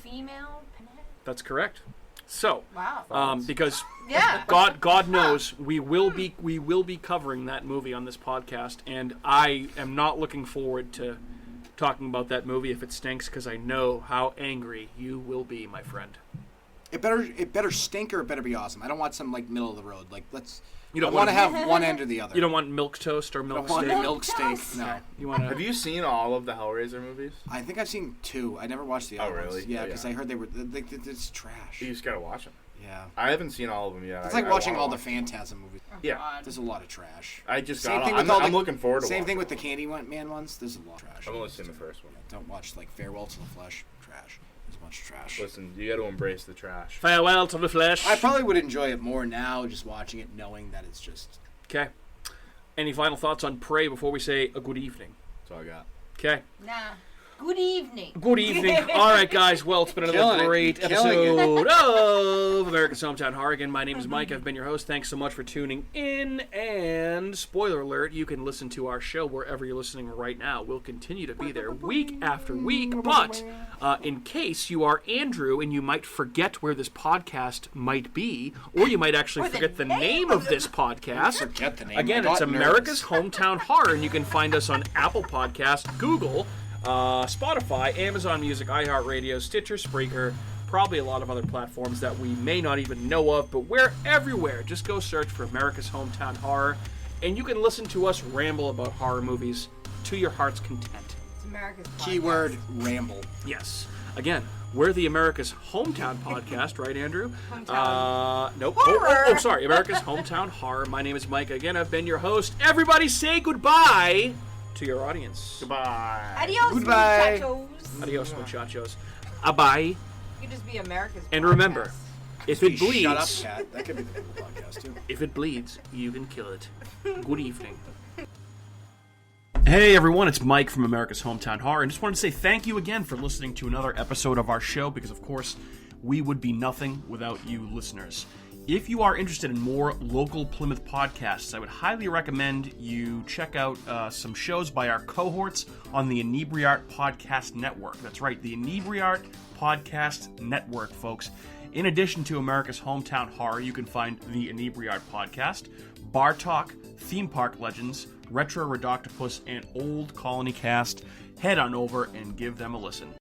female Pinhead. That's correct. So, wow. Because yeah. God knows we will be covering that movie on this podcast, and I am not looking forward to talking about that movie if it stinks, because I know how angry you will be, my friend. It better stink, or it better be awesome. I don't want some like middle of the road. Like You don't want to have one end or the other. You don't want milk toast or milk I don't steak. want milk steak. No. You want Have you seen all of the Hellraiser movies? I think I've seen 2. I never watched the other really? ones. Yeah, because Yeah. I heard they were. It's trash. You just gotta watch them. Yeah. I haven't seen all of them yet. It's like watching all the Phantasm movies. Yeah. God. There's a lot of trash. I just Same got. thing with all I'm the- looking forward to. Same thing watching with the Candyman ones. There's a lot of trash. I've only seen the first one. Don't watch like Farewell to the Flesh. Trash. There's a bunch of trash. Listen, you got to embrace the trash. Farewell to the flesh. I probably would enjoy it more now, just watching it, knowing that it's just. Okay. Any final thoughts on Prey before we say a good evening? That's all I got. Okay. Nah. Good evening. Good evening. All right, guys. Well, it's been another Killing it. great You're killing episode of America's Hometown Horror. Again, my name is Mike. I've been your host. Thanks so much for tuning in. And spoiler alert, you can listen to our show wherever you're listening right now. We'll continue to be there week after week. But in case you are Andrew and you might forget where this podcast might be, or you might actually forget the name of this podcast. Forget the name. Again, it's America's Hometown Horror, and you can find us on Apple Podcasts, Google, Spotify, Amazon Music, iHeartRadio, Stitcher, Spreaker, probably a lot of other platforms that we may not even know of, but we're everywhere. Just go search for America's Hometown Horror, and you can listen to us ramble about horror movies to your heart's content. It's America's podcast. Keyword ramble. Yes. Again, we're the America's Hometown Podcast, right, Andrew? Hometown. Nope. Horror. Oh, sorry. America's Hometown Horror. My name is Mike. Again, I've been your host. Everybody say goodbye to your audience. Goodbye. Adios, Goodbye. muchachos. Adios, muchachos. Bye. You could just be America's And podcast. remember, if it bleeds, Shut up, Cat. That could be the name of the podcast too. if it bleeds, you can kill it. Good evening. Hey everyone, it's Mike from America's Hometown Horror, and just wanted to say thank you again for listening to another episode of our show, because of course, we would be nothing without you listeners. If you are interested in more local Plymouth podcasts, I would highly recommend you check out some shows by our cohorts on the Inebriart Podcast Network. That's right, the Inebriart Podcast Network, folks. In addition to America's Hometown Horror, you can find the Inebriart Podcast, Bar Talk, Theme Park Legends, Retro Redoctopus, and Old Colony Cast. Head on over and give them a listen.